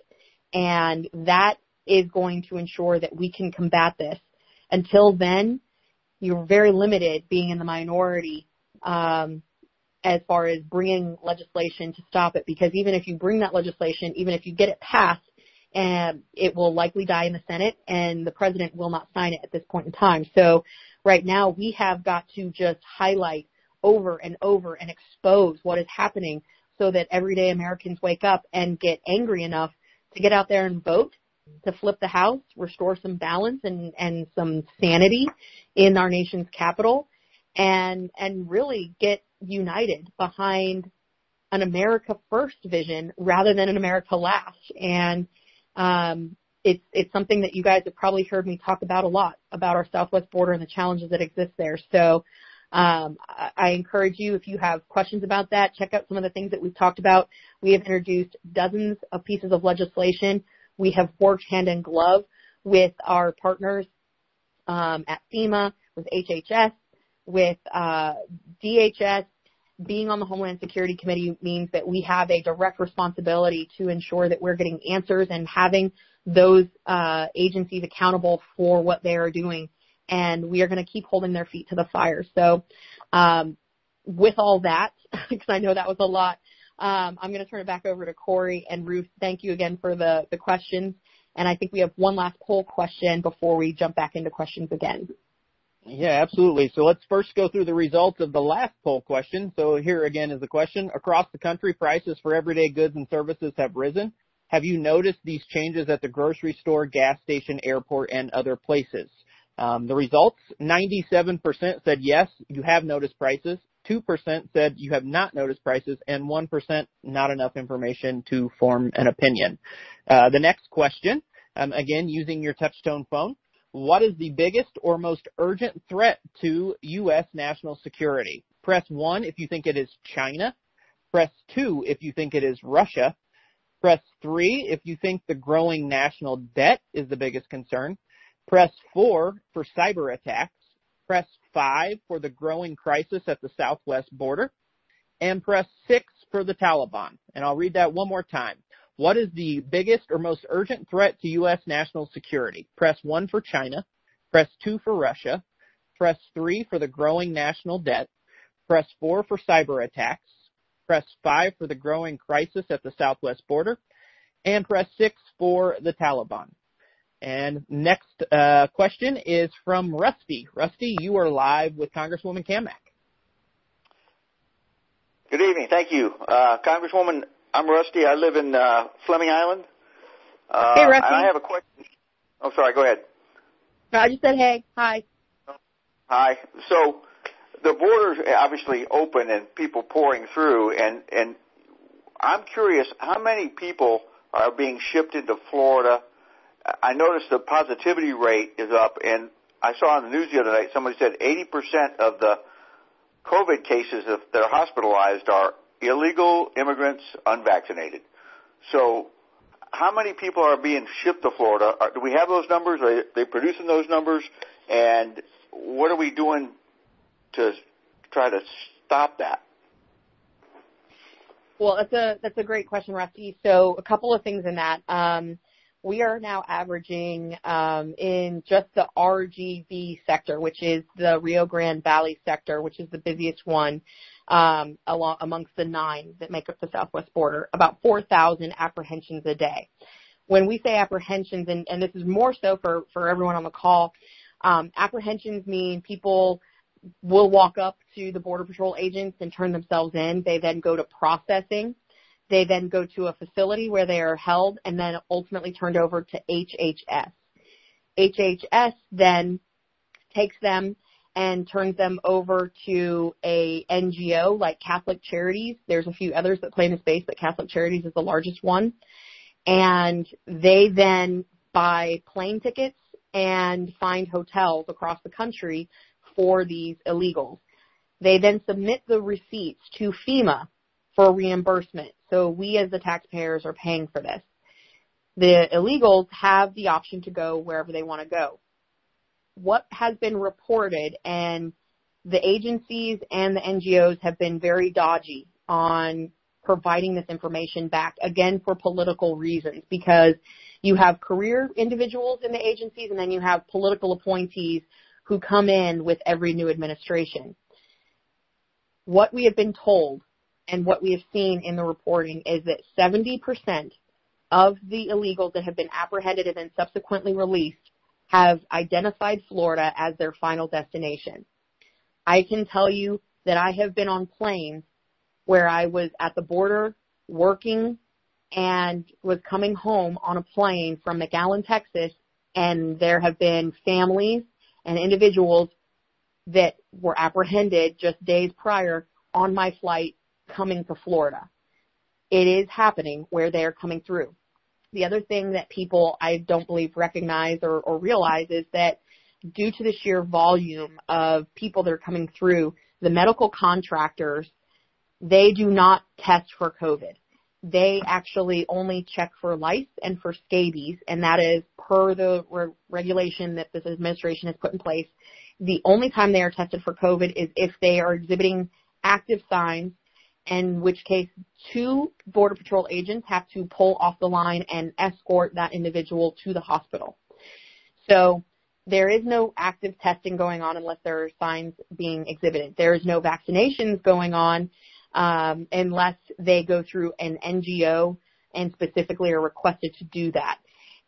Speaker 2: And that is going to ensure that we can combat this. Until then, you're very limited being in the minority as far as bringing legislation to stop it, because even if you bring that legislation, even if you get it passed, it will likely die in the Senate, and the president will not sign it at this point in time. So right now we have got to just highlight over and over and expose what is happening so that everyday Americans wake up and get angry enough to get out there and vote, to flip the House, restore some balance and some sanity in our nation's capital, and really get united behind an America First vision rather than an America Last. And it's something that you guys have probably heard me talk about a lot, about our southwest border and the challenges that exist there. So I encourage you, if you have questions about that, check out some of the things that we've talked about. We have introduced dozens of pieces of legislation. We have worked hand in glove with our partners at FEMA, with HHS, with DHS. Being on the Homeland Security Committee means that we have a direct responsibility to ensure that we're getting answers and having those agencies accountable for what they are doing. And we are going to keep holding their feet to the fire. So with all that, because I know that was a lot, I'm going to turn it back over to Corey and Ruth. Thank you again for the questions. And I think we have one last poll question before we jump back into questions again.
Speaker 1: Yeah, absolutely. So let's first go through the results of the last poll question. So here again is the question. Across the country, prices for everyday goods and services have risen. Have you noticed these changes at the grocery store, gas station, airport, and other places? The results, 97% said yes, you have noticed prices. 2% said you have not noticed prices, and 1% not enough information to form an opinion. The next question, again, using your touch-tone phone. What is the biggest or most urgent threat to U.S. national security? Press 1 if you think it is China. Press 2 if you think it is Russia. Press 3 if you think the growing national debt is the biggest concern. Press 4 for cyber attacks. Press 5 for the growing crisis at the southwest border. And press 6 for the Taliban. And I'll read that one more time. What is the biggest or most urgent threat to U.S. national security? Press 1 for China. Press 2 for Russia. Press 3 for the growing national debt. Press 4 for cyber attacks. Press 5 for the growing crisis at the southwest border. And press 6 for the Taliban. And next question is from Rusty. Rusty, you are live with Congresswoman Cammack.
Speaker 8: Good evening. Thank you. Congresswoman, I'm Rusty. I live in Fleming Island.
Speaker 2: Hey, Rusty.
Speaker 8: And I have a question. Oh, sorry. Go ahead.
Speaker 2: No, I just said hey. Hi.
Speaker 8: Hi. So the border's obviously open and people pouring through, and I'm curious, how many people are being shipped into Florida? I noticed the positivity rate is up, and I saw on the news the other night somebody said 80% of the COVID cases that are hospitalized are illegal immigrants, unvaccinated. So how many people are being shipped to Florida? Do we have those numbers? Are they producing those numbers? And what are we doing to try to stop that?
Speaker 2: Well, that's a great question, Rusty. So a couple of things in that. We are now averaging in just the RGV sector, which is the Rio Grande Valley sector, which is the busiest one amongst the 9 that make up the southwest border, about 4,000 apprehensions a day. When we say apprehensions, and this is more so for everyone on the call, apprehensions mean people will walk up to the Border Patrol agents and turn themselves in. They then go to processing. They then go to a facility where they are held and then ultimately turned over to HHS. HHS then takes them and turns them over to a NGO like Catholic Charities. There's a few others that play in the space, but Catholic Charities is the largest one. And they then buy plane tickets and find hotels across the country for these illegals. They then submit the receipts to FEMA for reimbursement. So we as the taxpayers are paying for this. The illegals have the option to go wherever they want to go. What has been reported, and the agencies and the NGOs have been very dodgy on providing this information back, again, for political reasons, because you have career individuals in the agencies and then you have political appointees who come in with every new administration. What we have been told and what we have seen in the reporting is that 70% of the illegals that have been apprehended and then subsequently released have identified Florida as their final destination. I can tell you that I have been on planes where I was at the border working and was coming home on a plane from McAllen, Texas, and there have been families and individuals that were apprehended just days prior on my flight coming to Florida. It is happening where they are coming through. The other thing that people, I don't believe, recognize or realize is that due to the sheer volume of people that are coming through, the medical contractors, they do not test for COVID. They actually only check for lice and for scabies, and that is per the regulation that this administration has put in place. The only time they are tested for COVID is if they are exhibiting active signs, in which case 2 Border Patrol agents have to pull off the line and escort that individual to the hospital. So there is no active testing going on unless there are signs being exhibited. There is no vaccinations going on unless they go through an NGO and specifically are requested to do that.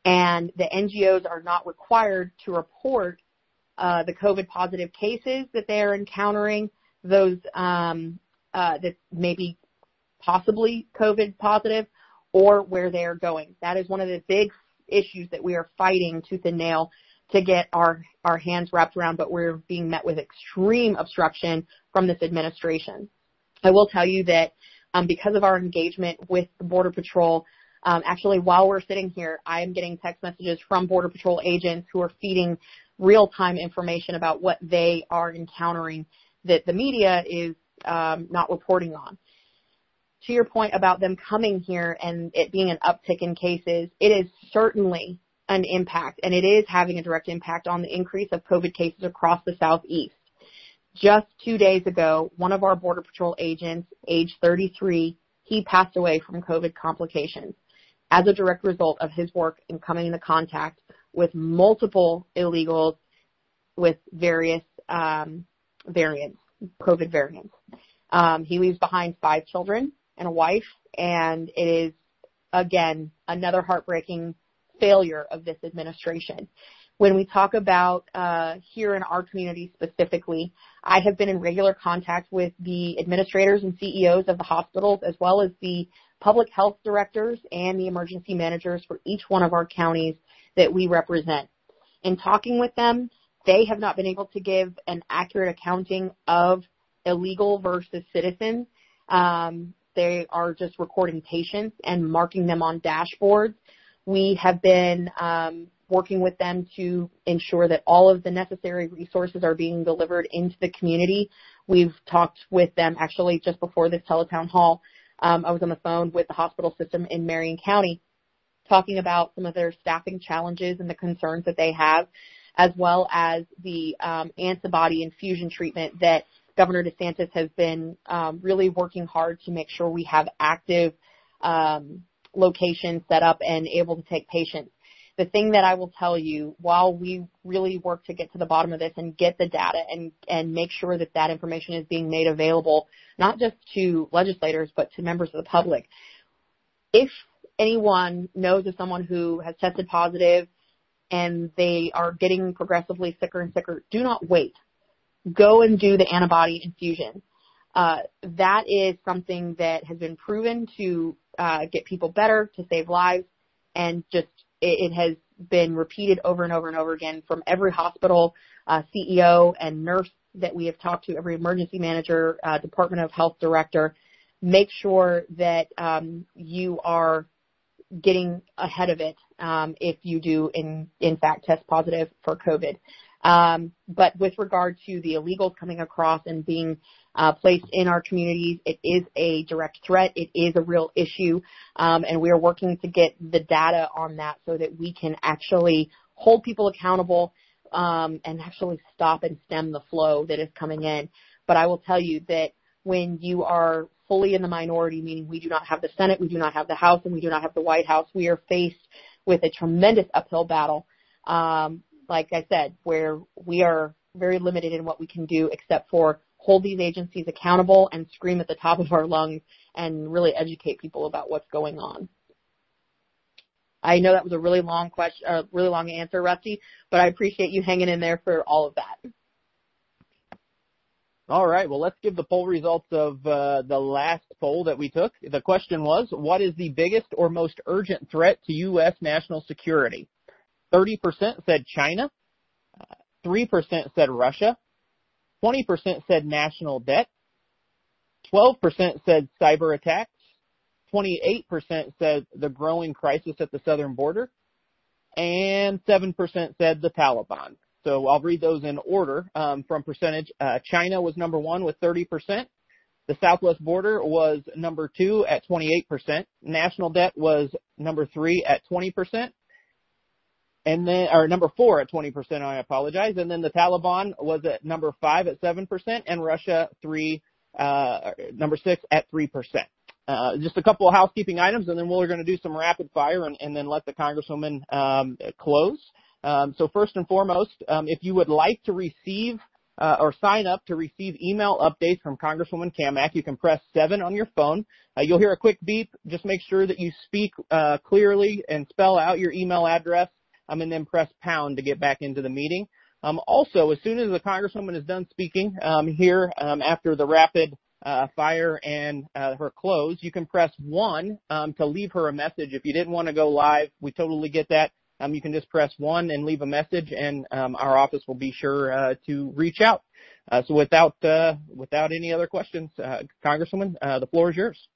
Speaker 2: And the NGOs are not required to report the COVID positive cases that they are encountering, those that may be possibly COVID positive, or where they are going. That is one of the big issues that we are fighting tooth and nail to get our hands wrapped around, but we're being met with extreme obstruction from this administration. I will tell you that because of our engagement with the Border Patrol, actually while we're sitting here, I am getting text messages from Border Patrol agents who are feeding real-time information about what they are encountering that the media is not reporting on. To your point about them coming here and it being an uptick in cases, it is certainly an impact, and it is having a direct impact on the increase of COVID cases across the Southeast. Just 2 days ago, one of our Border Patrol agents, age 33, he passed away from COVID complications as a direct result of his work in coming into contact with multiple illegals with various variants, COVID variants. He leaves behind 5 children and a wife, and it is, again, another heartbreaking failure of this administration. When we talk about here in our community specifically, I have been in regular contact with the administrators and CEOs of the hospitals, as well as the public health directors and the emergency managers for each one of our counties that we represent. In talking with them, they have not been able to give an accurate accounting of illegal versus citizens. They are just recording patients and marking them on dashboards. We have been working with them to ensure that all of the necessary resources are being delivered into the community. We've talked with them actually just before this teletown hall. I was on the phone with the hospital system in Marion County talking about some of their staffing challenges and the concerns that they have, as well as the antibody infusion treatment that Governor DeSantis has been really working hard to make sure we have active locations set up and able to take patients. The thing that I will tell you, while we really work to get to the bottom of this and get the data and make sure that that information is being made available, not just to legislators, but to members of the public, if anyone knows of someone who has tested positive and they are getting progressively sicker and sicker, do not wait. Go and do the antibody infusion. That is something that has been proven to get people better, to save lives, and just it has been repeated over and over and over again from every hospital CEO and nurse that we have talked to, every emergency manager, Department of Health director. Make sure that you are getting ahead of it if you do, in fact, test positive for COVID. But with regard to the illegals coming across and being placed in our communities, it is a direct threat. It is a real issue, and we are working to get the data on that so that we can actually hold people accountable and actually stop and stem the flow that is coming in. But I will tell you that when you are fully in the minority, meaning we do not have the Senate, we do not have the House, and we do not have the White House, we are faced with a tremendous uphill battle. Like I said, where we are very limited in what we can do except for hold these agencies accountable and scream at the top of our lungs and really educate people about what's going on. I know that was a really long question, really long answer, Rusty, but I appreciate you hanging in there for all of that.
Speaker 1: All right, well, let's give the poll results of the last poll that we took. The question was, what is the biggest or most urgent threat to U.S. national security? 30% said China, 3% said Russia, 20% said national debt, 12% said cyber attacks, 28% said the growing crisis at the southern border, and 7% said the Taliban. So I'll read those in order from percentage. China was number 1 with 30%. The southwest border was number 2 at 28%. National debt was number 3 at 20%. And then, or number 4 at 20%, I apologize. And then the Taliban was at number 5 at 7%, and Russia number 6 at 3%. Just a couple of housekeeping items, and then we're going to do some rapid fire and then let the Congresswoman close. So first and foremost, if you would like to receive or sign up to receive email updates from Congresswoman Cammack, you can press 7 on your phone. You'll hear a quick beep. Just make sure that you speak clearly and spell out your email address, and then press pound to get back into the meeting. Also, as soon as the Congresswoman is done speaking here after the rapid fire and her close, you can press 1 to leave her a message. If you didn't want to go live, we totally get that. You can just press 1 and leave a message, and our office will be sure to reach out. So without any other questions, Congresswoman, the floor is yours.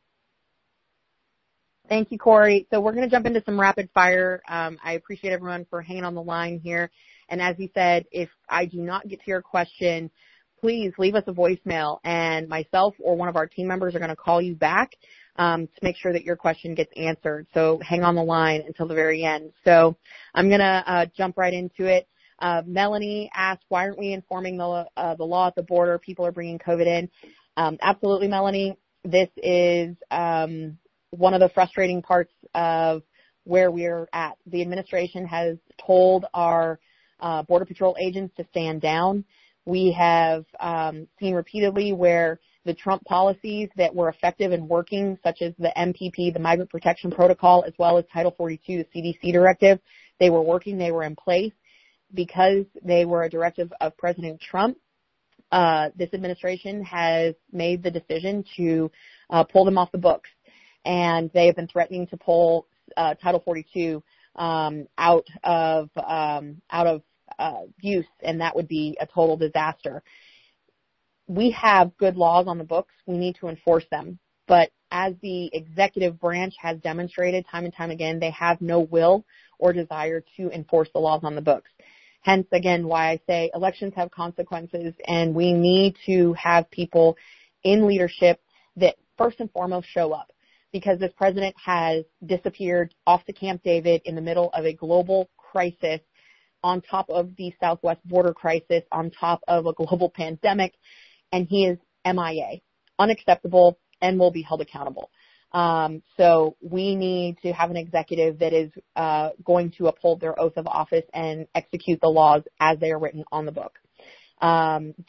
Speaker 2: Thank you, Corey. So we're going to jump into some rapid fire. I appreciate everyone for hanging on the line here. And as you said, if I do not get to your question, please leave us a voicemail, and myself or one of our team members are going to call you back to make sure that your question gets answered. So hang on the line until the very end. So I'm going to jump right into it. Melanie asked, why aren't we informing the law at the border? People are bringing COVID in. Absolutely, Melanie. This is one of the frustrating parts of where we're at. The administration has told our Border Patrol agents to stand down. We have seen repeatedly where the Trump policies that were effective and working, such as the MPP, the Migrant Protection Protocol, as well as Title 42, the CDC directive, they were working, they were in place. Because they were a directive of President Trump, this administration has made the decision to pull them off the books. And they have been threatening to pull Title 42 out of use, and that would be a total disaster. We have good laws on the books. We need to enforce them. But as the executive branch has demonstrated time and time again, they have no will or desire to enforce the laws on the books. Hence, again, why I say elections have consequences, and we need to have people in leadership that first and foremost show up. Because this president has disappeared off to Camp David in the middle of a global crisis, on top of the southwest border crisis, on top of a global pandemic, and he is MIA, unacceptable, and will be held accountable. So we need to have an executive that is going to uphold their oath of office and execute the laws as they are written on the book.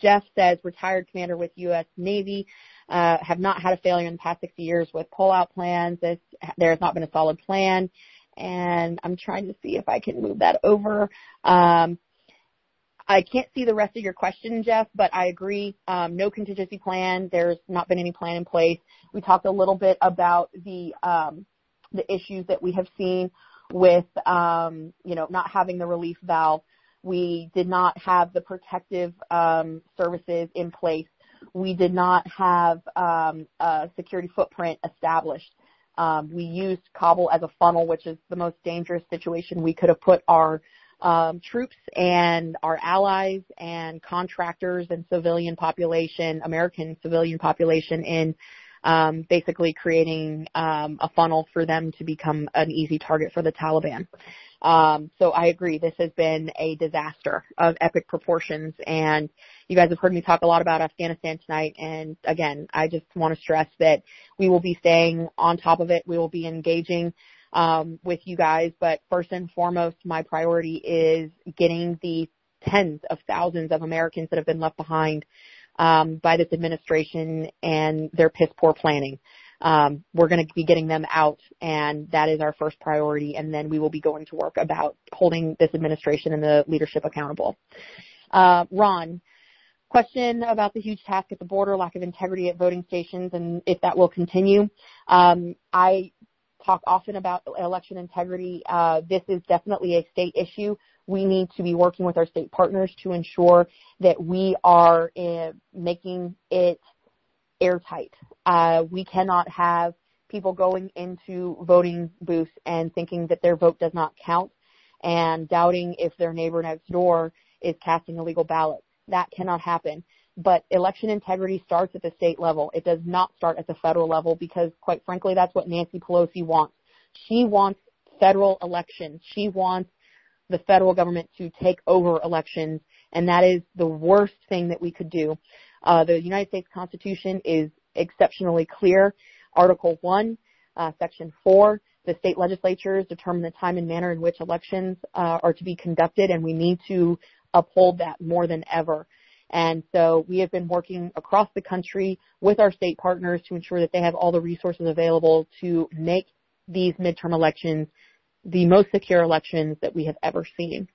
Speaker 2: Jeff says, retired commander with U.S. Navy, have not had a failure in the past 60 years with pullout plans. There has not been a solid plan. And I'm trying to see if I can move that over. I can't see the rest of your question, Jeff, but I agree. No contingency plan. There's not been any plan in place. We talked a little bit about the issues that we have seen with, not having the relief valve. We did not have the protective services in place. We did not have a security footprint established. We used Kabul as a funnel, which is the most dangerous situation we could have put our troops and our allies and contractors and civilian population, American civilian population, in basically creating a funnel for them to become an easy target for the Taliban. So I agree, this has been a disaster of epic proportions, and you guys have heard me talk a lot about Afghanistan tonight, and again, I just want to stress that we will be staying on top of it. We will be engaging with you guys, but first and foremost, my priority is getting the tens of thousands of Americans that have been left behind by this administration and their piss poor planning. We're going to be getting them out, and that is our first priority, and then we will be going to work about holding this administration and the leadership accountable. Ron, question about the huge task at the border, lack of integrity at voting stations, and if that will continue. I talk often about election integrity. This is definitely a state issue. We need to be working with our state partners to ensure that we are making it airtight. We cannot have people going into voting booths and thinking that their vote does not count and doubting if their neighbor next door is casting illegal ballots. That cannot happen. But election integrity starts at the state level. It does not start at the federal level because, quite frankly, that's what Nancy Pelosi wants. She wants federal elections. She wants the federal government to take over elections, and that is the worst thing that we could do. The United States Constitution is exceptionally clear. Article 1, Section 4, the state legislatures determine the time and manner in which elections are to be conducted, and we need to uphold that more than ever. And so we have been working across the country with our state partners to ensure that they have all the resources available to make these midterm elections the most secure elections that we have ever seen.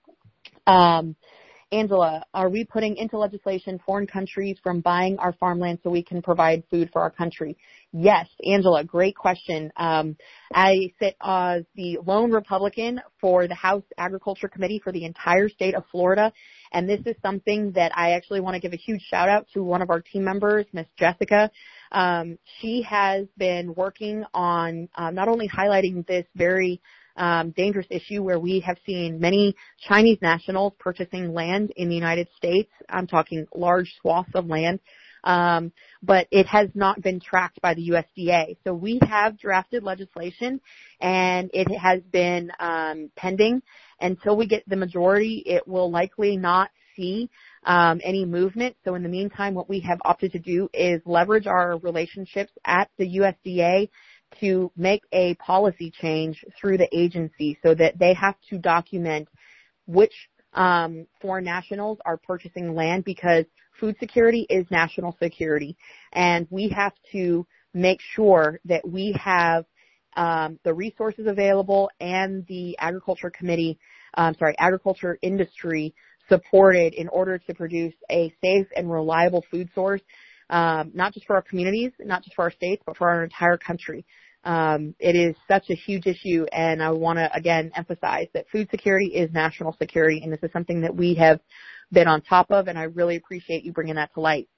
Speaker 2: Angela, are we putting into legislation foreign countries from buying our farmland so we can provide food for our country? Yes, Angela, great question. I sit as the lone Republican for the House Agriculture Committee for the entire state of Florida, and this is something that I actually want to give a huge shout out to one of our team members, Miss Jessica. She has been working on not only highlighting this very dangerous issue where we have seen many Chinese nationals purchasing land in the United States. I'm talking large swaths of land. But it has not been tracked by the USDA. So we have drafted legislation and it has been pending. Until we get the majority, it will likely not see any movement. So in the meantime, what we have opted to do is leverage our relationships at the USDA to make a policy change through the agency so that they have to document which foreign nationals are purchasing land, because food security is national security, and we have to make sure that we have the resources available and the agriculture industry supported in order to produce a safe and reliable food source, not just for our communities, not just for our states, but for our entire country. It is such a huge issue, and I want to again emphasize that food security is national security, and this is something that we have been on top of, and I really appreciate you bringing that to light.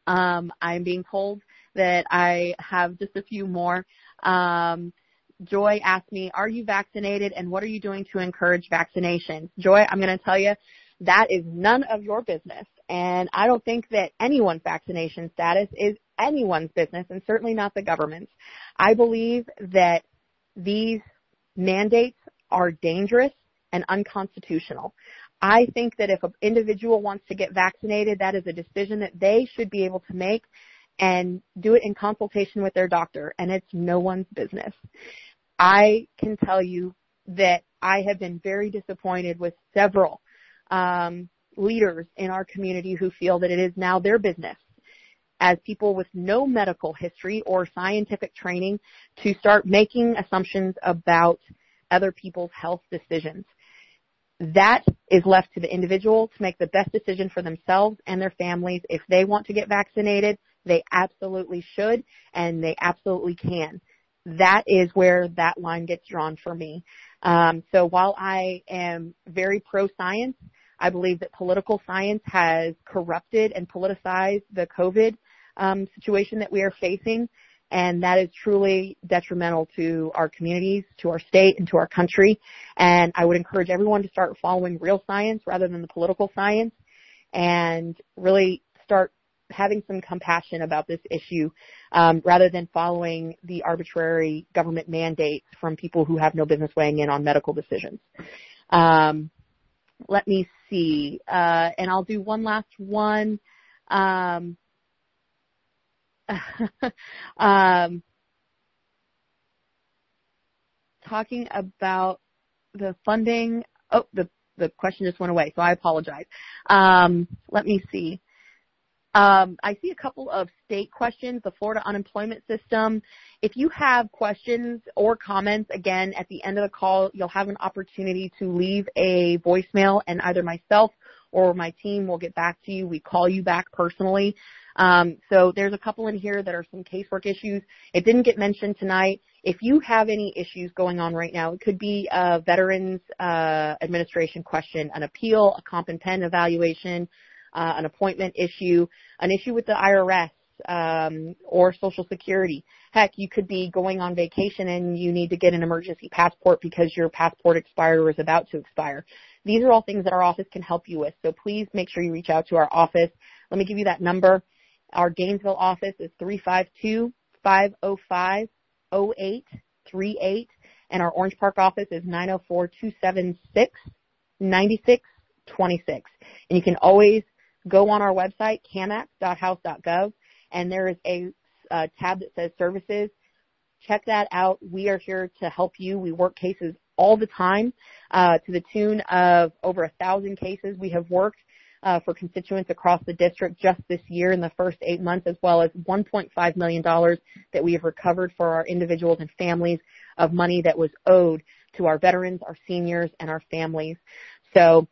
Speaker 2: I'm being told that I have just a few more. Joy asked me, are you vaccinated, and what are you doing to encourage vaccination? Joy, I'm going to tell you, that is none of your business, and I don't think that anyone's vaccination status is anyone's business, and certainly not the government's. I believe that these mandates are dangerous and unconstitutional. I think that if an individual wants to get vaccinated, that is a decision that they should be able to make and do it in consultation with their doctor, and it's no one's business. I can tell you that I have been very disappointed with several leaders in our community who feel that it is now their business, as people with no medical history or scientific training, to start making assumptions about other people's health decisions. That is left to the individual to make the best decision for themselves and their families. If they want to get vaccinated, they absolutely should, and they absolutely can. That is where that line gets drawn for me. So while I am very pro-science, I believe that political science has corrupted and politicized the COVID situation that we are facing, and that is truly detrimental to our communities, to our state, and to our country. And I would encourage everyone to start following real science rather than the political science, and really start having some compassion about this issue rather than following the arbitrary government mandates from people who have no business weighing in on medical decisions. Let me see, and I'll do one last one. Talking about the funding. Oh, the question just went away, so I apologize. Let me see. I see a couple of state questions, the Florida unemployment system. If you have questions or comments, again, at the end of the call, you'll have an opportunity to leave a voicemail, and either myself or my team will get back to you. We call you back personally. So there's a couple in here that are some casework issues. It didn't get mentioned tonight. If you have any issues going on right now, it could be a Veterans Administration question, an appeal, a comp and pen evaluation, an appointment issue, an issue with the IRS, or Social Security. Heck, you could be going on vacation and you need to get an emergency passport because your passport expired or is about to expire. These are all things that our office can help you with. So please make sure you reach out to our office. Let me give you that number. Our Gainesville office is 352-505-0838, and our Orange Park office is 904-276-9626. And you can always go on our website, cammack.house.gov, and there is a tab that says services. Check that out. We are here to help you. We work cases all the time to the tune of over 1,000 cases we have worked for constituents across the district just this year in the first 8 months, as well as $1.5 million that we have recovered for our individuals and families of money that was owed to our veterans, our seniors, and our families. So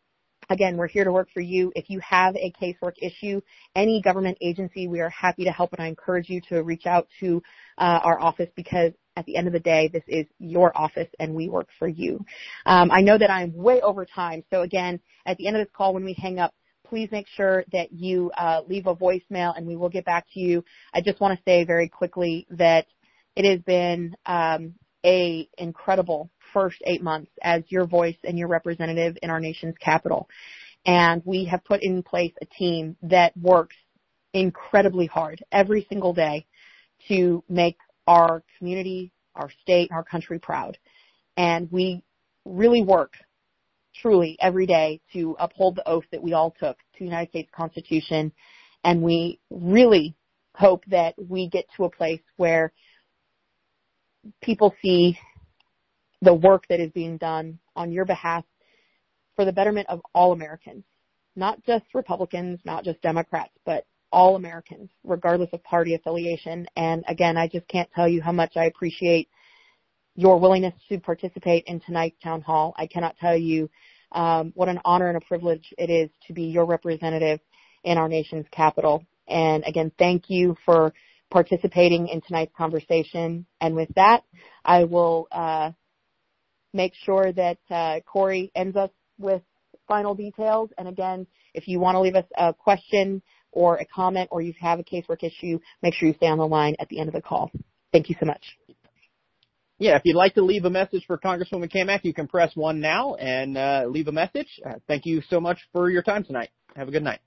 Speaker 2: again, we're here to work for you. If you have a casework issue, any government agency, we are happy to help, and I encourage you to reach out to our office, because at the end of the day, this is your office and we work for you. I know that I'm way over time, so again, at the end of this call when we hang up, please make sure that you leave a voicemail and we will get back to you. I just want to say very quickly that it has been a incredible first 8 months as your voice and your representative in our nation's capital. And we have put in place a team that works incredibly hard every single day to make our community, our state, and our country proud. And we really work truly every day to uphold the oath that we all took to the United States Constitution. And we really hope that we get to a place where people see the work that is being done on your behalf for the betterment of all Americans, not just Republicans, not just Democrats, but all Americans, regardless of party affiliation. And again, I just can't tell you how much I appreciate your willingness to participate in tonight's town hall. I cannot tell you what an honor and a privilege it is to be your representative in our nation's capital. And again, thank you for participating in tonight's conversation. And with that, I will make sure that Corey ends us with final details. And again, if you want to leave us a question or a comment, or you have a casework issue, make sure you stay on the line at the end of the call. Thank you so much.
Speaker 1: Yeah, if you'd like to leave a message for Congresswoman Cammack, you can press 1 now and leave a message. Thank you so much for your time tonight. Have a good night.